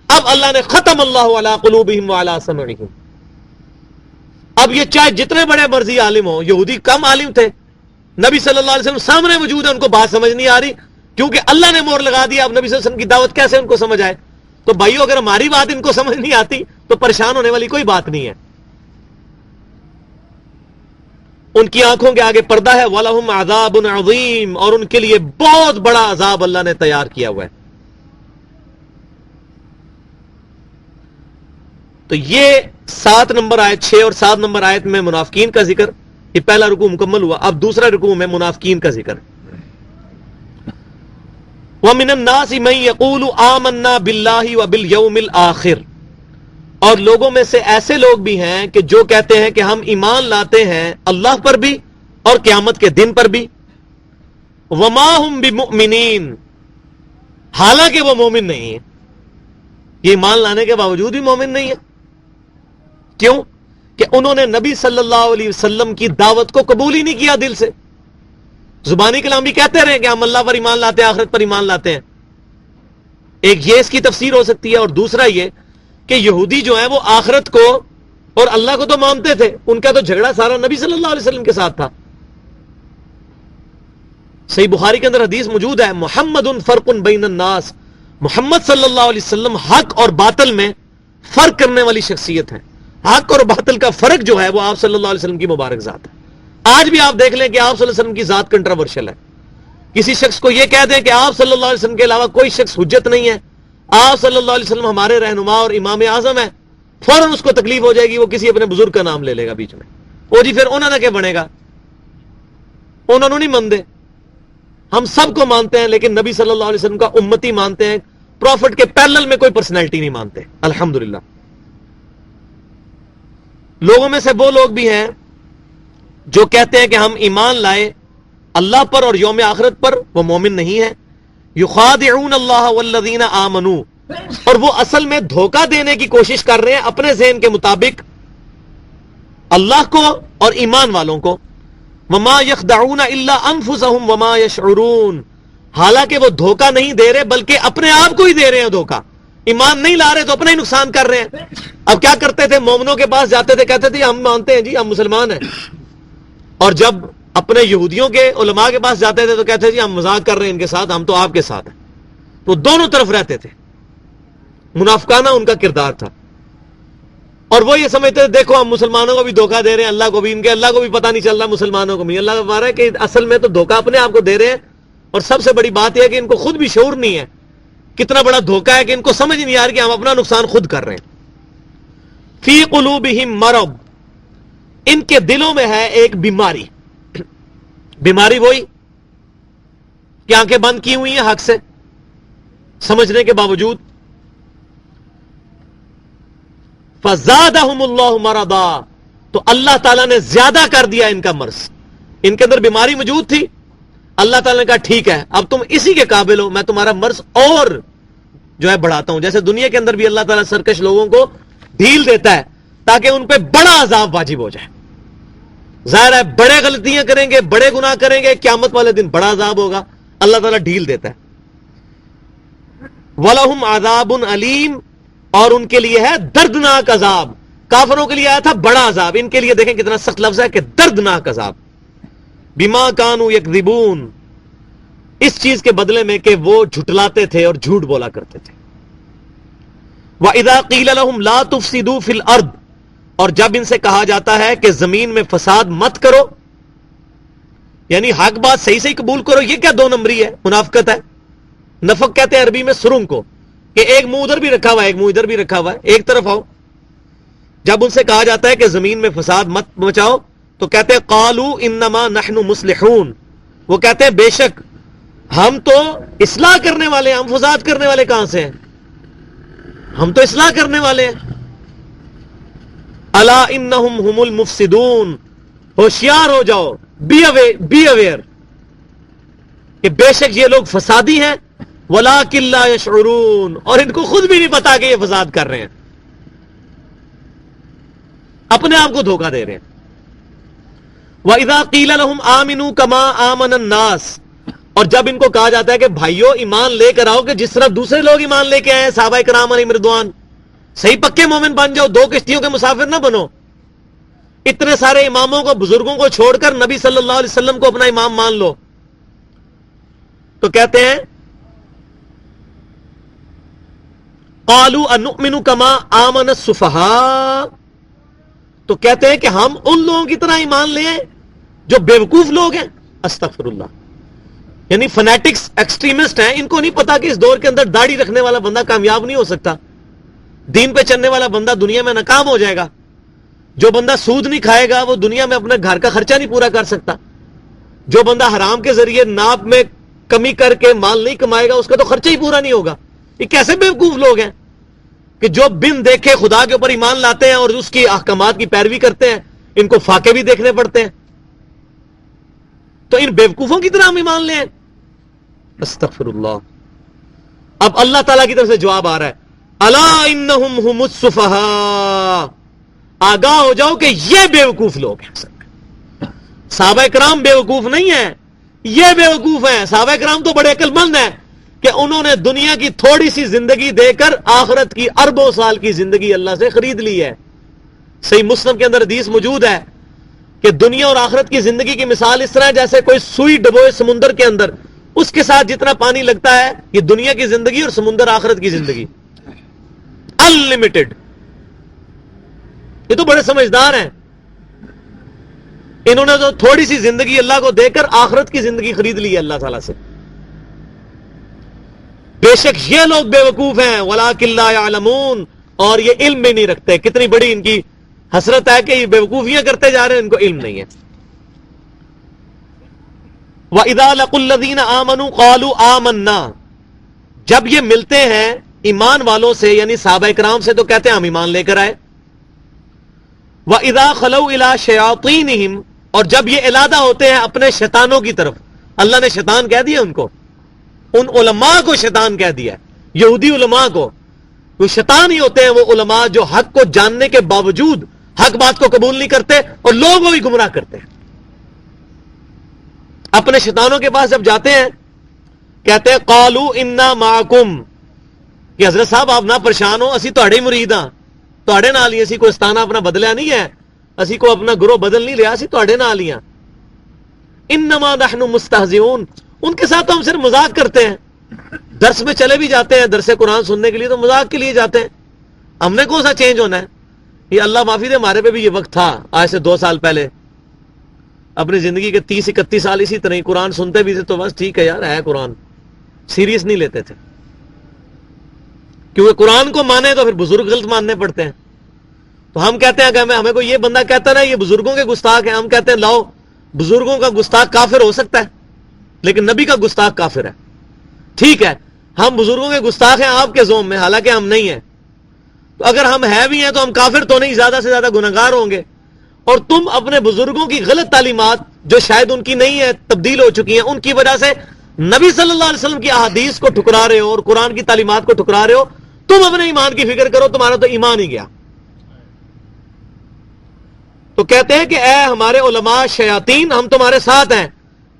اب اللہ نے ختم اللہ علی قلوبہم وعلی سمعہم۔ اب یہ چاہے جتنے بڑے مرضی عالم ہوں، یہودی کم عالم تھے، نبی صلی اللہ علیہ وسلم سامنے موجود ہے، ان کو بات سمجھ نہیں آ رہی کیونکہ اللہ نے مور لگا دیا۔ اب نبی صلی اللہ علیہ وسلم کی دعوت کیسے ان کو سمجھ آئے؟ تو بھائیو، اگر ہماری بات ان کو سمجھ نہیں آتی تو پریشان ہونے والی کوئی بات نہیں ہے۔ ان کی آنکھوں کے آگے پردہ ہے، وَلَهُمْ عَذَابٌ عَظِيمٌ، اور ان کے لیے بہت بڑا عذاب اللہ نے تیار کیا ہوا ہے۔ تو یہ 7 نمبر آیت 6 اور 7 نمبر آیت میں منافقین کا ذکر، یہ پہلا رکوع مکمل ہوا، اب دوسرا رکوع میں منافقین کا ذکر۔ وَمِنَ النَّاسِ مَن يَقُولُ آمَنَّا بِاللَّهِ وَبِالْيَوْمِ الْآخِرِ، اور لوگوں میں سے ایسے لوگ بھی ہیں کہ جو کہتے ہیں کہ ہم ایمان لاتے ہیں اللہ پر بھی اور قیامت کے دن پر بھی، وَمَا هُم بِمُؤْمِنِينَ، حالانکہ وہ مومن نہیں ہیں، یہ ایمان لانے کے باوجود بھی مومن نہیں ہے۔ کیوں؟ کہ انہوں نے نبی صلی اللہ علیہ وسلم کی دعوت کو قبول ہی نہیں کیا دل سے۔ زبانی کلام بھی کہتے رہے کہ ہم اللہ پر ایمان لاتے ہیں، آخرت پر ایمان لاتے ہیں، ایک یہ اس کی تفسیر ہو سکتی ہے، اور دوسرا یہ کہ یہودی جو ہیں وہ آخرت کو اور اللہ کو تو مانتے تھے، ان کا تو جھگڑا سارا نبی صلی اللہ علیہ وسلم کے ساتھ تھا۔ صحیح بخاری کے اندر حدیث موجود ہے، محمد فرق بین الناس، محمد صلی اللہ علیہ وسلم حق اور باطل میں فرق کرنے والی شخصیت ہے۔ حق اور باطل کا فرق جو ہے وہ آپ صلی اللہ علیہ وسلم کی مبارک ذات ہے۔ آج بھی آپ دیکھ لیں کہ آپ صلی اللہ علیہ وسلم کی ذات کنٹروورشل ہے۔ کسی شخص کو یہ کہہ دیں کہ آپ صلی اللہ علیہ وسلم کے علاوہ کوئی شخص حجت نہیں ہے، آپ صلی اللہ علیہ وسلم ہمارے رہنما اور امام اعظم ہے، فوراً اس کو تکلیف ہو جائے گی، وہ کسی اپنے بزرگ کا نام لے لے گا بیچ میں، وہ جی پھر انہوں نے کیا بنے گا، انہوں نے نہیں مانتے۔ ہم سب کو مانتے ہیں لیکن نبی صلی اللہ علیہ وسلم کا امتی مانتے ہیں، پروفٹ کے پیرلل میں کوئی پرسنالٹی نہیں مانتے، الحمدللہ۔ لوگوں میں سے وہ لوگ بھی ہیں جو کہتے ہیں کہ ہم ایمان لائے اللہ پر اور یوم آخرت پر، وہ مومن نہیں ہے۔ یخادعون اللہ والذین آمنوا، اور وہ اصل میں دھوکہ دینے کی کوشش کر رہے ہیں اپنے ذہن کے مطابق اللہ کو اور ایمان والوں کو۔ وما یخدعون الا انفسهم وما یشعرون، حالانکہ وہ دھوکہ نہیں دے رہے بلکہ اپنے آپ کو ہی دے رہے ہیں دھوکہ، ایمان نہیں لا رہے تو اپنا ہی نقصان کر رہے ہیں۔ اب کیا کرتے تھے، مومنوں کے پاس جاتے تھے، کہتے تھے ہم مانتے ہیں جی، ہم مسلمان ہیں، اور جب اپنے یہودیوں کے علماء کے پاس جاتے تھے تو کہتے تھے جی ہم مذاق کر رہے ہیں ان کے ساتھ، ہم تو آپ کے ساتھ ہیں۔ تو دونوں طرف رہتے تھے، منافقانہ ان کا کردار تھا، اور وہ یہ سمجھتے تھے دیکھو ہم مسلمانوں کو بھی دھوکہ دے رہے ہیں، اللہ کو بھی، ان کے اللہ کو بھی پتہ نہیں چل رہا، مسلمانوں کو بھی۔ اللہ بتا رہا ہے کہ اصل میں تو دھوکہ اپنے آپ کو دے رہے ہیں، اور سب سے بڑی بات یہ ہے کہ ان کو خود بھی شعور نہیں ہے کتنا بڑا دھوکہ ہے، کہ ان کو سمجھ نہیں آ رہا کہ ہم اپنا نقصان خود کر رہے ہیں۔ فی قلوبہم مرض، ان کے دلوں میں ہے ایک بیماری۔ بیماری وہی کہ آنکھیں بند کی ہوئی ہیں حق سے سمجھنے کے باوجود۔ فزادہم اللہ مرضا، تو اللہ تعالیٰ نے زیادہ کر دیا ان کا مرض۔ ان کے اندر بیماری موجود تھی، اللہ تعالیٰ نے کہا ٹھیک ہے اب تم اسی کے قابل ہو، میں تمہارا مرض اور جو ہے بڑھاتا ہوں۔ جیسے دنیا کے اندر بھی اللہ تعالیٰ سرکش لوگوں کو ڈھیل دیتا ہے تاکہ ان پہ بڑا عذاب واجب ہو جائے۔ ظاہر ہے بڑے غلطیاں کریں گے، بڑے گناہ کریں گے، قیامت والے دن بڑا عذاب ہوگا، اللہ تعالیٰ ڈھیل دیتا ہے۔ وَلَهُمْ عَذَابٌ عَلِيمٌ، اور ان کے لیے ہے دردناک عذاب۔ کافروں کے لیے آیا تھا بڑا عذاب، ان کے لیے دیکھیں کتنا سخت لفظ ہے کہ دردناک عذاب۔ بِمَا كَانُوا يَكْذِبُونَ، اس چیز کے بدلے میں کہ وہ جھٹلاتے تھے اور جھوٹ بولا کرتے تھے۔ وَإِذَا قِيلَ لَهُمْ لَا تُفْسِدُوا فِي الْأَرْضِ، اور جب ان سے کہا جاتا ہے کہ زمین میں فساد مت کرو، یعنی حق بات صحیح سے قبول کرو، یہ کیا دو نمبری ہے، منافقت ہے۔ نفق کہتے ہیں عربی میں سرنگ کو، کہ ایک منہ ادھر بھی رکھا ہوا ہے ایک منہ ادھر بھی رکھا ہوا ہے, ایک طرف آؤ. جب ان سے کہا جاتا ہے کہ زمین میں فساد مت مچاؤ تو کہتے ہیں قالوا انما نحن مصلحون, وہ کہتے ہیں بے شک ہم تو اصلاح کرنے والے ہیں, ہم فساد کرنے والے کہاں سے ہیں, ہم تو اصلاح کرنے والے ہیں. الا انہم هم المفسدون, ہوشیار ہو جاؤ, بی اویئر کہ بے شک یہ لوگ فسادی ہیں. ولکن لا یشعرون, اور ان کو خود بھی نہیں پتا کہ یہ فساد کر رہے ہیں, اپنے آپ کو دھوکہ دے رہے ہیں. وَإِذَا قِيلَ لَهُمْ آمِنُوا كَمَا آمَنَ النَّاسِ, اور جب ان کو کہا جاتا ہے کہ بھائیو ایمان لے کر آؤ کہ جس طرح دوسرے لوگ ایمان لے کے آئے, صحابہ کرام علیہم رضوان, صحیح پکے مومن بن جاؤ, دو کشتیوں کے مسافر نہ بنو. اتنے سارے اماموں کو, بزرگوں کو چھوڑ کر نبی صلی اللہ علیہ وسلم کو اپنا امام مان لو. تو کہتے ہیں قالوا انؤمن كما آمن السفهاء, تو کہتے ہیں کہ ہم ان لوگوں کی طرح ایمان لیں جو بیوقوف لوگ ہیں. استغفر اللہ, یعنی فنیٹکس ایکسٹریمسٹ ہیں, ان کو نہیں پتا کہ اس دور کے اندر داڑھی رکھنے والا بندہ کامیاب نہیں ہو سکتا, دین پہ چلنے والا بندہ دنیا میں ناکام ہو جائے گا, جو بندہ سود نہیں کھائے گا وہ دنیا میں اپنے گھر کا خرچہ نہیں پورا کر سکتا, جو بندہ حرام کے ذریعے ناپ میں کمی کر کے مال نہیں کمائے گا اس کا تو خرچہ ہی پورا نہیں ہوگا. یہ کیسے بیوقوف لوگ ہیں کہ جو بن دیکھے خدا کے اوپر ایمان لاتے ہیں اور اس کی احکامات کی پیروی کرتے ہیں, ان کو فاقے بھی دیکھنے پڑتے ہیں. تو ان بیوقوفوں کی طرح ہم ایمان لیں. استغفر اللہ. اب اللہ تعالیٰ کی طرف سے جواب آ رہا ہے, الا انہم هم السفہاء, آگاہ ہو جاؤ کہ یہ بیوقوف لوگ ہیں. صحابہ کرام بیوقوف نہیں ہیں, یہ بیوقوف ہیں. صحابہ کرام تو بڑے عقل مند ہیں کہ انہوں نے دنیا کی تھوڑی سی زندگی دے کر آخرت کی اربوں سال کی زندگی اللہ سے خرید لی ہے. صحیح مسلم کے اندر حدیث موجود ہے کہ دنیا اور آخرت کی زندگی کی مثال اس طرح ہے جیسے کوئی سوئی ڈبوئے سمندر کے اندر, اس کے ساتھ جتنا پانی لگتا ہے یہ دنیا کی زندگی اور سمندر آخرت کی زندگی انلمیٹڈ. یہ تو بڑے سمجھدار ہیں, انہوں نے تو تھوڑی سی زندگی اللہ کو دے کر آخرت کی زندگی خرید لی ہے اللہ تعالیٰ سے. بے شک یہ لوگ بیوقوف ہیں. وَلَٰكِن لَّا يَعْلَمُونَ, اور یہ علم بھی نہیں رکھتے. کتنی بڑی ان کی حسرت ہے کہ یہ بیوقوفیاں کرتے جا رہے ہیں, ان کو علم نہیں ہے. وَإِذَا لَقُوا الَّذِينَ آمَنُوا قَالُوا آمَنَّا, جب یہ ملتے ہیں ایمان والوں سے یعنی صحابہ کرام سے تو کہتے ہیں ہم ایمان لے کر آئے. وَإِذَا خَلَوْا إِلَىٰ شَيَاطِينِهِمْ, اور جب یہ علادہ ہوتے ہیں اپنے شیطانوں کی طرف. اللہ نے شیطان کہہ دیا ان کو, ان علماء کو شیطان کہہ دیا, یہودی علماء کو. وہ شیطان ہی ہوتے ہیں وہ علماء جو حق کو جاننے کے باوجود حق بات کو قبول نہیں کرتے اور لوگوں کو بھی گمراہ کرتے ہیں. اپنے شیطانوں کے پاس جب جاتے ہیں کہتے ہیں قالوا انا معکم, کہ حضرت صاحب آپ نہ پریشان ہو, اسی تہاڈے مرید ہاں, تہاڈے نال ہی, اسی کوئی استانہ اپنا بدلیا نہیں ہے, اسی کو اپنا گروہ بدل نہیں لیا, اسی تہاڈے نال ہی ہاں. انما نحن مستہزئون, ان کے ساتھ تو ہم صرف مذاق کرتے ہیں. درس میں چلے بھی جاتے ہیں, درس قرآن سننے کے لیے تو مذاق کے لیے جاتے ہیں. ہم نے کون سا چینج ہونا ہے؟ یہ اللہ معافی دے, ہمارے پہ بھی یہ وقت تھا آج سے 2 سال پہلے. اپنی زندگی کے 30-31 سال اسی طرح قرآن سنتے بھی تھے تو بس ٹھیک ہے یار, ہے قرآن, سیریس نہیں لیتے تھے. کیونکہ قرآن کو مانے تو پھر بزرگ غلط ماننے پڑتے ہیں. تو ہم کہتے ہیں کہ ہمیں کوئی یہ بندہ کہتا ہے نا یہ بزرگوں کے گستاخ ہیں, ہم کہتے ہیں لاؤ بزرگوں کا گستاخ کافر ہو سکتا ہے لیکن نبی کا گستاخ کافر ہے. ٹھیک ہے, ہم بزرگوں کے گستاخ ہیں آپ کے زوم میں, حالانکہ ہم نہیں ہیں. تو اگر ہم ہیں بھی ہیں تو ہم کافر تو نہیں, زیادہ سے زیادہ گنہگار ہوں گے. اور تم اپنے بزرگوں کی غلط تعلیمات جو شاید ان کی نہیں ہے, تبدیل ہو چکی ہیں, ان کی وجہ سے نبی صلی اللہ علیہ وسلم کی احادیث کو ٹھکرا رہے ہو اور قرآن کی تعلیمات کو ٹھکرا رہے ہو. تم اپنے ایمان کی فکر کرو, تمہارا تو ایمان ہی گیا. تو کہتے ہیں کہ اے ہمارے علماء شیاطین, ہم تمہارے ساتھ ہیں.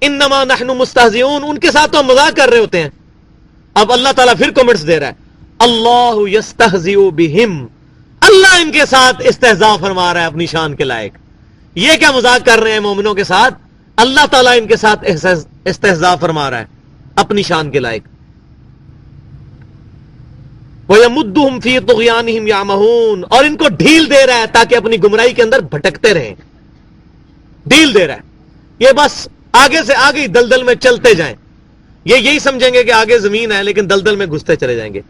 انما نحن مستہزئون, ان کے ساتھ تو ہم مذاق کر رہے ہوتے ہیں. اب اللہ تعالیٰ پھر کمنٹس دے رہا ہے, اللہ یستہزئ بہم, اللہ ان کے ساتھ استہزاء فرما رہا ہے اپنی شان کے لائق. یہ کیا مذاق کر رہے ہیں مومنوں کے ساتھ؟ اللہ تعالیٰ ان کے ساتھ استہزاء فرما رہا ہے اپنی شان کے لائق. وَيَمُدُّهُمْ فِي طُغْيَانِهِمْ يَعْمَهُونَ, اور ان کو ڈھیل دے رہا ہے تاکہ اپنی گمراہی کے اندر بھٹکتے رہیں. ڈھیل دے رہا ہے, یہ بس آگے سے آگے دلدل میں چلتے جائیں. یہ یہی سمجھیں گے کہ آگے زمین ہے لیکن دلدل میں گھستے چلے جائیں گے.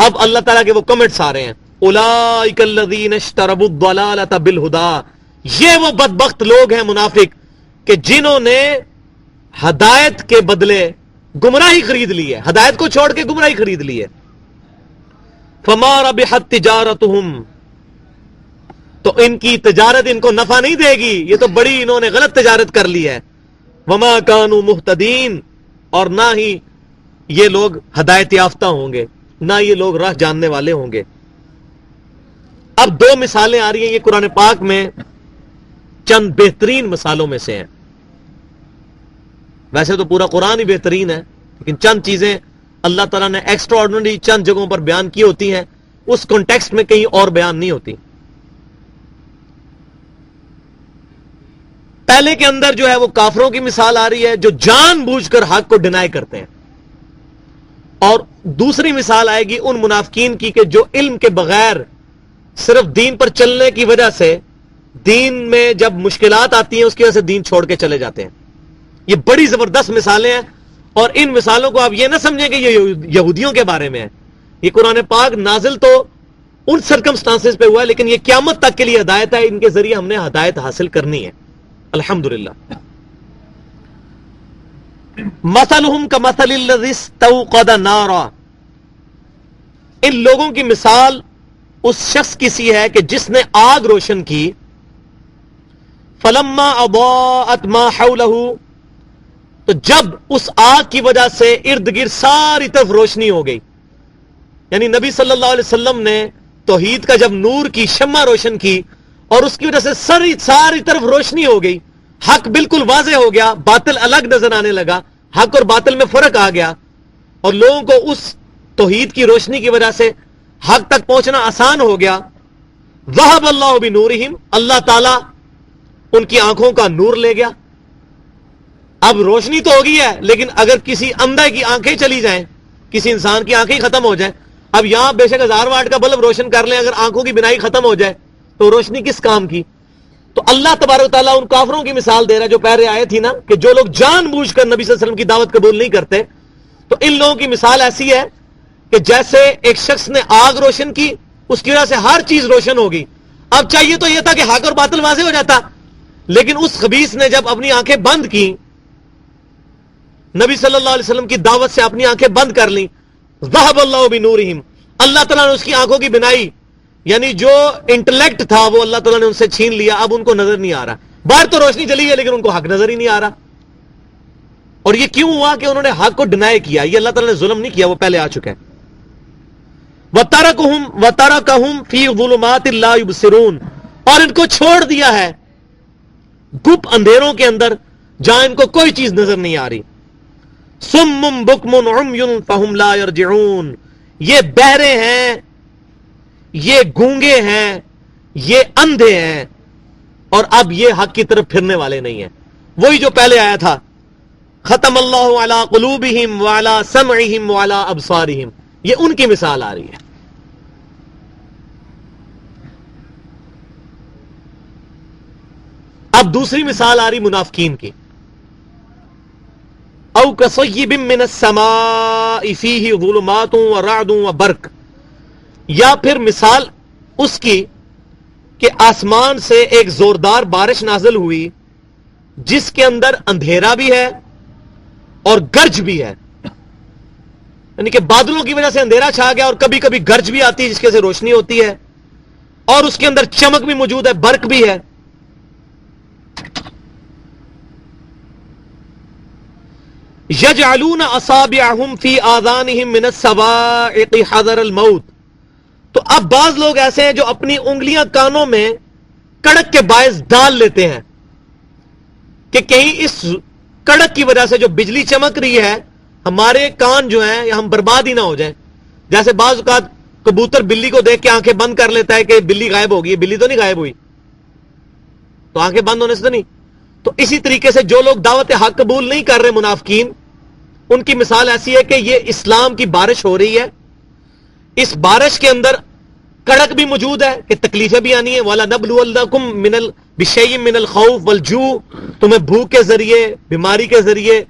اب اللہ تعالیٰ کے وہ کمنٹس آ رہے ہیں، اولئک الذین اشتروا الضلالۃ بالہدی، یہ وہ بدبخت لوگ ہیں منافق کہ جنہوں نے ہدایت کے بدلے گمراہی خرید لی ہے، ہدایت کو چھوڑ کے گمراہی خرید لی ہے. فما ربحت تجارتہم، تو ان کی تجارت ان کو نفع نہیں دے گی، یہ تو بڑی انہوں نے غلط تجارت کر لی ہے. وما کانوا مہتدین، اور نہ ہی یہ لوگ ہدایت یافتہ ہوں گے، نہ یہ لوگ راہ جاننے والے ہوں گے. اب دو مثالیں آ رہی ہیں، یہ قرآن پاک میں چند بہترین مثالوں میں سے ہیں. ویسے تو پورا قرآن ہی بہترین ہے، لیکن چند چیزیں اللہ تعالیٰ نے ایکسٹرا آرڈنری چند جگہوں پر بیان کی ہوتی ہیں، اس کانٹیکسٹ میں کہیں اور بیان نہیں ہوتی. پہلے کے اندر جو ہے وہ کافروں کی مثال آ رہی ہے جو جان بوجھ کر حق کو ڈینائی کرتے ہیں، اور دوسری مثال آئے گی ان منافقین کی کہ جو علم کے بغیر صرف دین پر چلنے کی وجہ سے، دین میں جب مشکلات آتی ہیں اس کی وجہ سے دین چھوڑ کے چلے جاتے ہیں. یہ بڑی زبردست مثالیں ہیں، اور ان مثالوں کو آپ یہ نہ سمجھیں کہ یہ یہودیوں کے بارے میں ہے. یہ قرآن پاک نازل تو ان سرکمسٹانسز پہ ہوا ہے، لیکن یہ قیامت تک کے لیے ہدایت ہے، ان کے ذریعے ہم نے ہدایت حاصل کرنی ہے الحمدللہ. مثلہم کمثل الذی استوقد نارا، ان لوگوں کی مثال اس شخص کی سی ہے کہ جس نے آگ روشن کی. فلما اضاءت ما حولہ، تو جب اس آگ کی وجہ سے ارد گرد ساری طرف روشنی ہو گئی، یعنی نبی صلی اللہ علیہ وسلم نے توحید کا جب نور کی شمع روشن کی اور اس کی وجہ سے ساری طرف روشنی ہو گئی، حق بالکل واضح ہو گیا، باطل الگ نظر آنے لگا، حق اور باطل میں فرق آ گیا، اور لوگوں کو اس توحید کی روشنی کی وجہ سے حق تک پہنچنا آسان ہو گیا. ذہب اللہ بنورہم، اللہ تعالیٰ ان کی آنکھوں کا نور لے گیا. اب روشنی تو ہو گئی ہے، لیکن اگر کسی اندھے کی آنکھیں چلی جائیں، کسی انسان کی آنکھیں ختم ہو جائیں، اب یہاں بے شک 1000 واٹ کا بلب روشن کر لیں، اگر آنکھوں کی بینائی ختم ہو جائے تو روشنی کس کام کی؟ تو اللہ تبارک و تعالیٰ ان کافروں کی مثال دے رہا ہے جو پہلے آئے تھی نا، کہ جو لوگ جان بوجھ کر نبی صلی اللہ علیہ وسلم کی دعوت قبول نہیں کرتے. تو ان لوگوں کی مثال ایسی ہے کہ جیسے ایک شخص نے آگ روشن کی، اس کی وجہ سے ہر چیز روشن ہوگی. اب چاہیے تو یہ تھا کہ حق اور باطل واضح ہو جاتا، لیکن اس خبیث نے جب اپنی آنکھیں بند کی، نبی صلی اللہ علیہ وسلم کی دعوت سے اپنی آنکھیں بند کر لیں، ذہب اللہ بنورہم، اللہ تعالیٰ نے اس کی آنکھوں کی بینائی، یعنی جو انٹلیکٹ تھا وہ اللہ تعالیٰ نے ان سے چھین لیا. اب ان کو نظر نہیں آ رہا، باہر تو روشنی چلی ہے لیکن ان کو حق نظر ہی نہیں آ رہا. اور یہ کیوں ہوا کہ انہوں نے حق کو ڈینائی کیا؟ یہ اللہ تعالیٰ نے ظلم نہیں کیا، وہ پہلے آ چکا ہے. وَتَرَكَهُمْ فِي ظُلُمَاتٍ لَا يُبْصِرُونَ، اور ان کو چھوڑ دیا ہے گپ اندھیروں کے اندر جہاں ان کو کوئی چیز نظر نہیں آ رہی. صُمٌّ بُكْمٌ عُمْيٌ فَهُمْ لَا يَرْجِعُونَ، یہ بہرے ہیں، یہ گونگے ہیں، یہ اندھے ہیں، اور اب یہ حق کی طرف پھرنے والے نہیں ہیں. وہی جو پہلے آیا تھا، ختم اللہ علی قلوبہم وعلی سمعہم وعلی ابصارہم، یہ ان کی مثال آ رہی ہے. اب دوسری مثال آ رہی منافقین کی. او کصیب من السماء فیہ ظلمات ورعد وبرق، یا پھر مثال اس کی کہ آسمان سے ایک زوردار بارش نازل ہوئی جس کے اندر اندھیرا بھی ہے اور گرج بھی ہے، یعنی کہ بادلوں کی وجہ سے اندھیرا چھا گیا اور کبھی کبھی گرج بھی آتی ہے جس کی وجہ سے روشنی ہوتی ہے، اور اس کے اندر چمک بھی موجود ہے، برق بھی ہے. یجعلون اصابعہم فی آذانہم من الصواعق حذر الموت، تو اب بعض لوگ ایسے ہیں جو اپنی انگلیاں کانوں میں کڑک کے باعث ڈال لیتے ہیں کہ کہیں اس کڑک کی وجہ سے جو بجلی چمک رہی ہے ہمارے کان جو ہیں ہم برباد ہی نہ ہو جائیں. جیسے بعض اوقات کبوتر بلی کو دیکھ کے آنکھیں بند کر لیتا ہے کہ بلی غائب ہوگی، بلی تو نہیں غائب ہوئی، تو آنکھیں بند ہونے سے تو نہیں. تو اسی طریقے سے جو لوگ دعوت حق قبول نہیں کر رہے منافقین، ان کی مثال ایسی ہے کہ یہ اسلام کی بارش ہو رہی ہے، اس بارش کے اندر کڑک بھی موجود ہے کہ تکلیفیں بھی آنی ہیں. وَلَنَبْلُوَنَّكُمْ بِشَيْءٍ مِّنَ الْخَوْفِ وَالْجُوعِ، تمہیں بھوک کے ذریعے، بیماری کے ذریعے،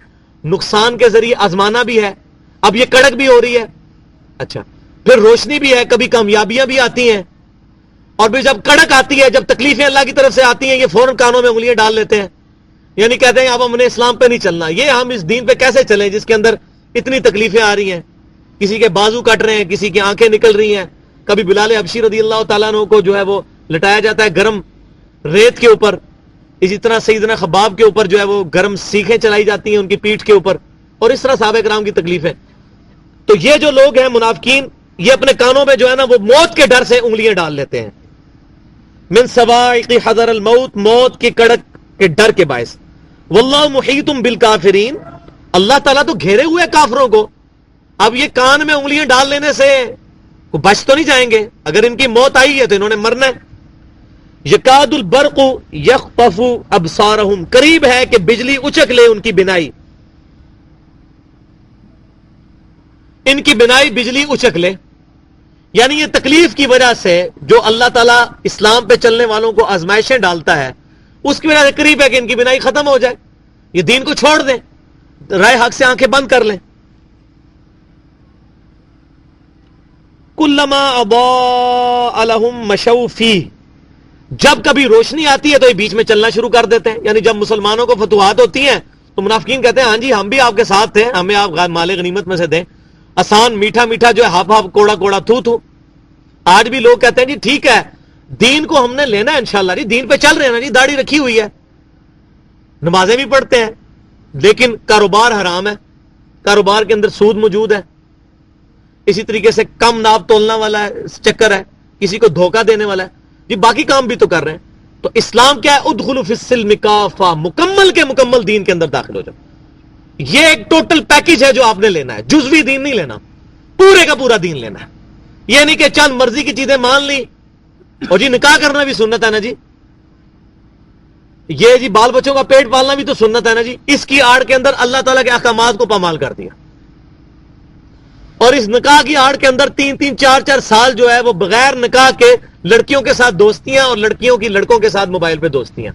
نقصان کے ذریعے آزمانا بھی ہے. اب یہ کڑک بھی ہو رہی ہے. اچھا، پھر روشنی بھی ہے، کبھی کامیابیاں بھی آتی ہیں، اور بھی جب کڑک آتی ہے، جب تکلیفیں اللہ کی طرف سے آتی ہیں، یہ فوراً کانوں میں انگلیاں ڈال لیتے ہیں، یعنی کہتے ہیں اب ہم نے اسلام پہ نہیں چلنا، یہ ہم اس دین پہ کیسے چلیں جس کے اندر اتنی تکلیفیں آ رہی ہیں، کسی کے بازو کٹ رہے ہیں، کسی کی آنکھیں نکل رہی ہیں، کبھی بلال حبشی رضی اللہ تعالیٰ عنہ کو جو ہے وہ لٹایا جاتا ہے گرم ریت کے اوپر، اسی طرح سیدنا خباب کے اوپر جو ہے وہ گرم سیخیں چلائی جاتی ہیں ان کی پیٹھ کے اوپر، اور اس طرح صحابہ کرام کی تکلیفیں. تو یہ جو لوگ ہیں منافقین، یہ اپنے کانوں میں جو ہے نا وہ موت کے ڈر سے انگلیاں ڈال لیتے ہیں. من سوائق حذر الموت، موت کی کڑک کے ڈر کے باعث. واللہ محیط بالکافرین، اللہ تعالیٰ تو گھیرے ہوئے کافروں کو. اب یہ کان میں انگلیاں ڈال لینے سے وہ بچ تو نہیں جائیں گے، اگر ان کی موت آئی ہے تو انہوں نے مرنا ہے. یکاد البرق یخطف ابصارہم، قریب ہے کہ بجلی اچک لے ان کی بینائی، ان کی بینائی بجلی اچک لے. یعنی یہ تکلیف کی وجہ سے جو اللہ تعالیٰ اسلام پہ چلنے والوں کو آزمائشیں ڈالتا ہے، اس کی وجہ سے قریب ہے کہ ان کی بینائی ختم ہو جائے، یہ دین کو چھوڑ دیں، رائے حق سے آنکھیں بند کر لیں. کلما اضاء لهم مشوا فیہ، جب کبھی روشنی آتی ہے تو یہ بیچ میں چلنا شروع کر دیتے ہیں. یعنی جب مسلمانوں کو فتوحات ہوتی ہیں تو منافقین کہتے ہیں ہاں جی ہم بھی آپ کے ساتھ تھے، ہمیں آپ مال غنیمت میں سے دیں، آسان میٹھا میٹھا جو ہے ہاف ہاف کوڑا کوڑا تھو تھو. آج بھی لوگ کہتے ہیں جی ٹھیک ہے دین کو ہم نے لینا ہے انشاءاللہ، جی دین پہ چل رہے ہیں نا جی، داڑھی رکھی ہوئی ہے، نمازیں بھی پڑھتے ہیں، لیکن کاروبار حرام ہے، کاروبار کے اندر سود موجود ہے، اسی طریقے سے کم ناپ تولنا والا ہے چکر ہے، کسی کو دھوکہ دینے والا ہے، جی باقی کام بھی تو کر رہے ہیں. تو اسلام کیا ہے؟ ادخلوا فی السلم کافہ، مکمل کے مکمل دین کے اندر داخل ہو جاؤ. یہ ایک ٹوٹل پیکج ہے جو آپ نے لینا ہے، جزوی دین نہیں لینا، پورے کا پورا دین لینا ہے. یہ نہیں کہ چند مرضی کی چیزیں مان لی، اور جی نکاح کرنا بھی سنت ہے نا جی، یہ جی بال بچوں کا پیٹ پالنا بھی تو سنت ہے نا جی، اس کی آڑ کے اندر اللہ تعالیٰ کے احکامات کو پامال کر دیا. اور اس نکاح کی آڑ کے اندر 3-3 4-4 سال جو ہے وہ بغیر نکاح کے لڑکیوں کے ساتھ دوستیاں، اور لڑکیوں کی لڑکوں کے ساتھ موبائل پہ دوستیاں،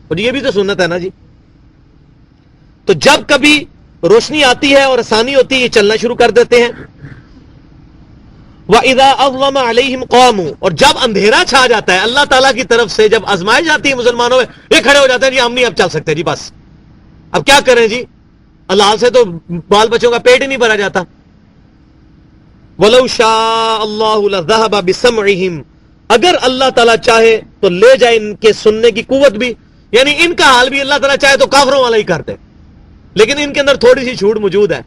اور یہ بھی تو سنت ہے نا جی. تو جب کبھی روشنی آتی ہے اور آسانی ہوتی ہے یہ چلنا شروع کر دیتے ہیں. وَإِذَا أَظْلَمَ عَلَيْهِمْ قَامُوا، اور جب اندھیرا چھا جاتا ہے اللہ تعالیٰ کی طرف سے، جب آزمائش جاتی ہے مسلمانوں میں، یہ کھڑے ہو جاتے ہیں جی ہم نہیں اب چل سکتے جی، بس اب کیا کریں جی، اللہ سے تو بال بچوں کا پیٹ ہی نہیں بھرا جاتا. وَلَوْ شَاءَ اللَّهُ لَذَهَبَ بِسَمْعِهِمْ، اگر اللہ تعالیٰ چاہے تو لے جائے ان کے سننے کی قوت بھی، یعنی ان کا حال بھی اللہ تعالیٰ چاہے تو کافروں والا ہی کر دے، لیکن ان کے اندر تھوڑی سی چھوٹ موجود ہے،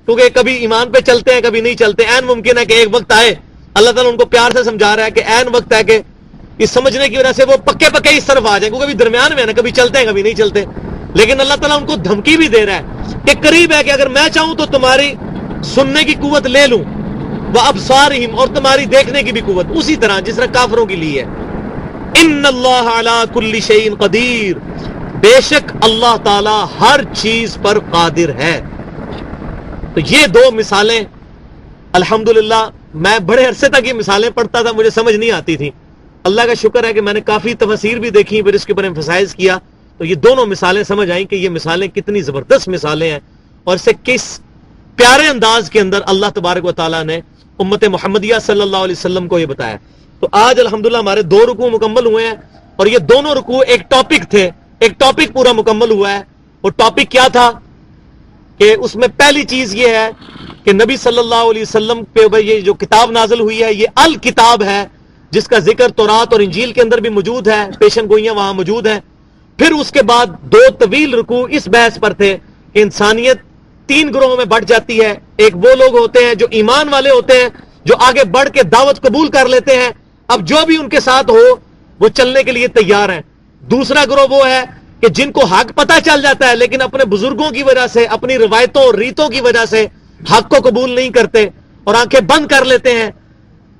کیونکہ کبھی ایمان پہ چلتے ہیں کبھی نہیں چلتے. عین ممکن ہے کہ ایک وقت آئے، اللہ تعالیٰ ان کو پیار سے سمجھا رہا ہے کہ عین وقت ہے کہ اس سمجھنے کی وجہ سے وہ پکے پکے اس طرف آ جائیں، کیونکہ درمیان میں ہے نا، کبھی چلتے ہیں کبھی نہیں چلتے. لیکن اللہ تعالیٰ ان کو دھمکی بھی دے رہا ہے کہ قریب ہے کہ اگر میں چاہوں تو تمہاری سننے کی قوت لے لوں، وَأَبْصَارِهِمْ، اور تمہاری دیکھنے کی بھی قوت، اسی طرح جس طرح کافروں کی لی ہے. ان اللہ علی کل شیء قدیر، بے شک اللہ تعالی ہر چیز پر قادر ہے. تو یہ دو مثالیں الحمدللہ، میں بڑے عرصے تک یہ مثالیں پڑھتا تھا، مجھے سمجھ نہیں آتی تھی. اللہ کا شکر ہے کہ میں نے کافی تفاسیر بھی دیکھی، پھر اس کے اوپر ایمفسائز کیا، تو یہ دونوں مثالیں سمجھ آئیں کہ یہ مثالیں کتنی زبردست مثالیں ہیں، اور اسے کس پیارے انداز کے اندر اللہ تبارک و تعالیٰ نے امت محمدیہ صلی اللہ علیہ وسلم کو یہ بتایا. تو آج الحمدللہ ہمارے 2 رکوع مکمل ہوئے ہیں، اور یہ دونوں رکوع ایک ٹاپک تھے، ایک ٹاپک پورا مکمل ہوا ہے. اور ٹاپک کیا تھا کہ اس میں پہلی چیز یہ ہے کہ نبی صلی اللہ علیہ وسلم پہ یہ جو کتاب نازل ہوئی ہے یہ الکتاب ہے، جس کا ذکر تورات اور انجیل کے اندر بھی موجود ہے، پیشن گوئیاں وہاں موجود ہیں. پھر اس کے بعد 2 طویل رکوع اس بحث پر تھے کہ انسانیت 3 گروہوں میں بٹ جاتی ہے. ایک وہ لوگ ہوتے ہیں جو ایمان والے ہوتے ہیں، جو آگے بڑھ کے دعوت قبول کر لیتے ہیں، اب جو بھی ان کے ساتھ ہو وہ چلنے کے لیے تیار ہیں. دوسرا گروہ وہ ہے کہ جن کو حق پتہ چل جاتا ہے لیکن اپنے بزرگوں کی وجہ سے، اپنی روایتوں اور ریتوں کی وجہ سے حق کو قبول نہیں کرتے اور آنکھیں بند کر لیتے ہیں،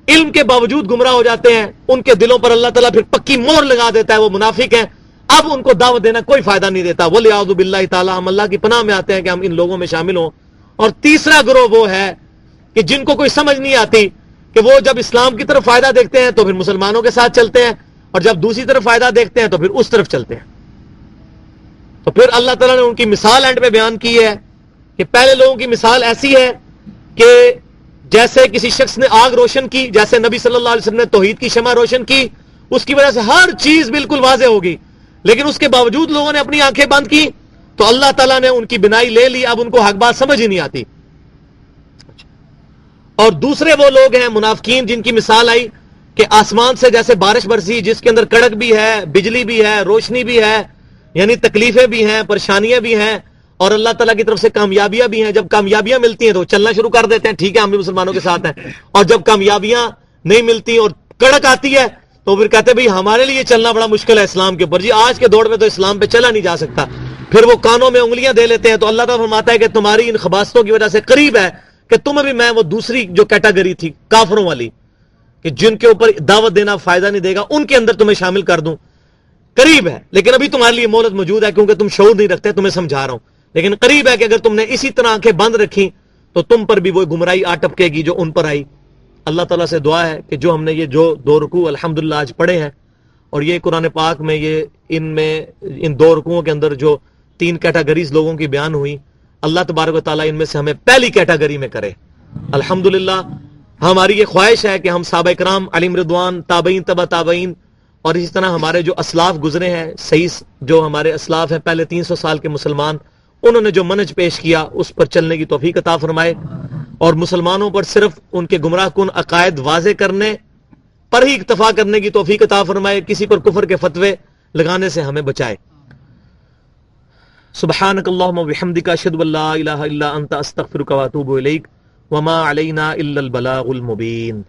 علم کے باوجود گمراہ ہو جاتے ہیں. ان کے دلوں پر اللہ تعالیٰ پھر پکی مہر لگا دیتا ہے، وہ منافق ہیں. اب ان کو دعوت دینا کوئی فائدہ نہیں دیتا. وَلِعَوْذُ بِاللَّهِ تعالیٰ، ہم اللہ کی پناہ میں آتے ہیں کہ ہم ان لوگوں میں شامل ہوں. اور تیسرا گروہ وہ ہے کہ جن کو کوئی سمجھ نہیں آتی، کہ وہ جب اسلام کی طرف فائدہ دیکھتے ہیں تو پھر مسلمانوں کے ساتھ چلتے ہیں، اور جب دوسری طرف فائدہ دیکھتے ہیں تو پھر اس طرف چلتے ہیں. تو پھر اللہ تعالیٰ نے ان کی مثال اینڈ پہ بیان کی ہے کہ پہلے لوگوں کی مثال ایسی ہے کہ جیسے کسی شخص نے آگ روشن کی، جیسے نبی صلی اللہ علیہ وسلم نے توحید کی شمع روشن کی، اس کی وجہ سے ہر چیز بالکل واضح ہوگی، لیکن اس کے باوجود لوگوں نے اپنی آنکھیں بند کی تو اللہ تعالیٰ نے ان کی بینائی لے لی، اب ان کو حق بات سمجھ ہی نہیں آتی۔ اور دوسرے وہ لوگ ہیں منافقین، جن کی مثال آئی کہ آسمان سے جیسے بارش برسی جس کے اندر کڑک بھی ہے، بجلی بھی ہے، روشنی بھی ہے، یعنی تکلیفیں بھی ہیں، پریشانیاں بھی ہیں، اور اللہ تعالیٰ کی طرف سے کامیابیاں بھی ہیں۔ جب کامیابیاں ملتی ہیں تو چلنا شروع کر دیتے ہیں، ٹھیک ہے ہم بھی مسلمانوں کے ساتھ ہیں، اور جب کامیابیاں نہیں ملتی اور کڑک آتی ہے تو پھر کہتے ہیں بھئی ہمارے لیے چلنا بڑا مشکل ہے اسلام کے اوپر، جی آج کے دور میں تو اسلام پہ چلا نہیں جا سکتا۔ پھر وہ کانوں میں انگلیاں دے لیتے ہیں۔ تو اللہ تعالیٰ فرماتا ہے کہ تمہاری ان خباثتوں کی وجہ سے قریب ہے کہ تمہیں بھی میں وہ دوسری جو کیٹاگری تھی کافروں والی، کہ جن کے اوپر دعوت دینا فائدہ نہیں دے گا، ان کے اندر تمہیں شامل کر دوں، قریب ہے۔ لیکن ابھی تمہارے لیے مہلت موجود ہے کیونکہ تم شعور نہیں رکھتے، تمہیں سمجھا رہا ہوں، لیکن قریب ہے کہ اگر تم نے اسی طرح آنکھیں بند رکھی تو تم پر بھی وہ گمراہی آ ٹپکے گی جو ان پر آئی۔ اللہ تعالیٰ سے دعا ہے کہ جو ہم نے یہ جو 2 رکوع الحمدللہ آج پڑھے ہیں، اور یہ قرآن پاک میں یہ ان 2 رکوعوں کے اندر جو 3 کیٹاگریز لوگوں کی بیان ہوئی، اللہ تبارک و تعالیٰ ان میں سے ہمیں پہلی کیٹاگری میں کرے الحمدللہ۔ ہماری یہ خواہش ہے کہ ہم صحابہ کرام علیہم رضوان، تابعین، تبع تابعین، اور اسی طرح ہمارے جو اسلاف گزرے ہیں، صحیح جو ہمارے اسلاف ہیں پہلے 300 سال کے مسلمان، انہوں نے جو منہج پیش کیا اس پر چلنے کی توفیق عطا فرمائے، اور مسلمانوں پر صرف ان کے گمراہ کن عقائد واضح کرنے پر ہی اکتفا کرنے کی توفیق عطا فرمائے، کسی پر کفر کے فتوے لگانے سے ہمیں بچائے۔ سبحانک اللہم و بحمدک، اشہد ان لا الہ الا انت، استغفرک و اتوب الیک، وما علینا الا البلاغ المبین۔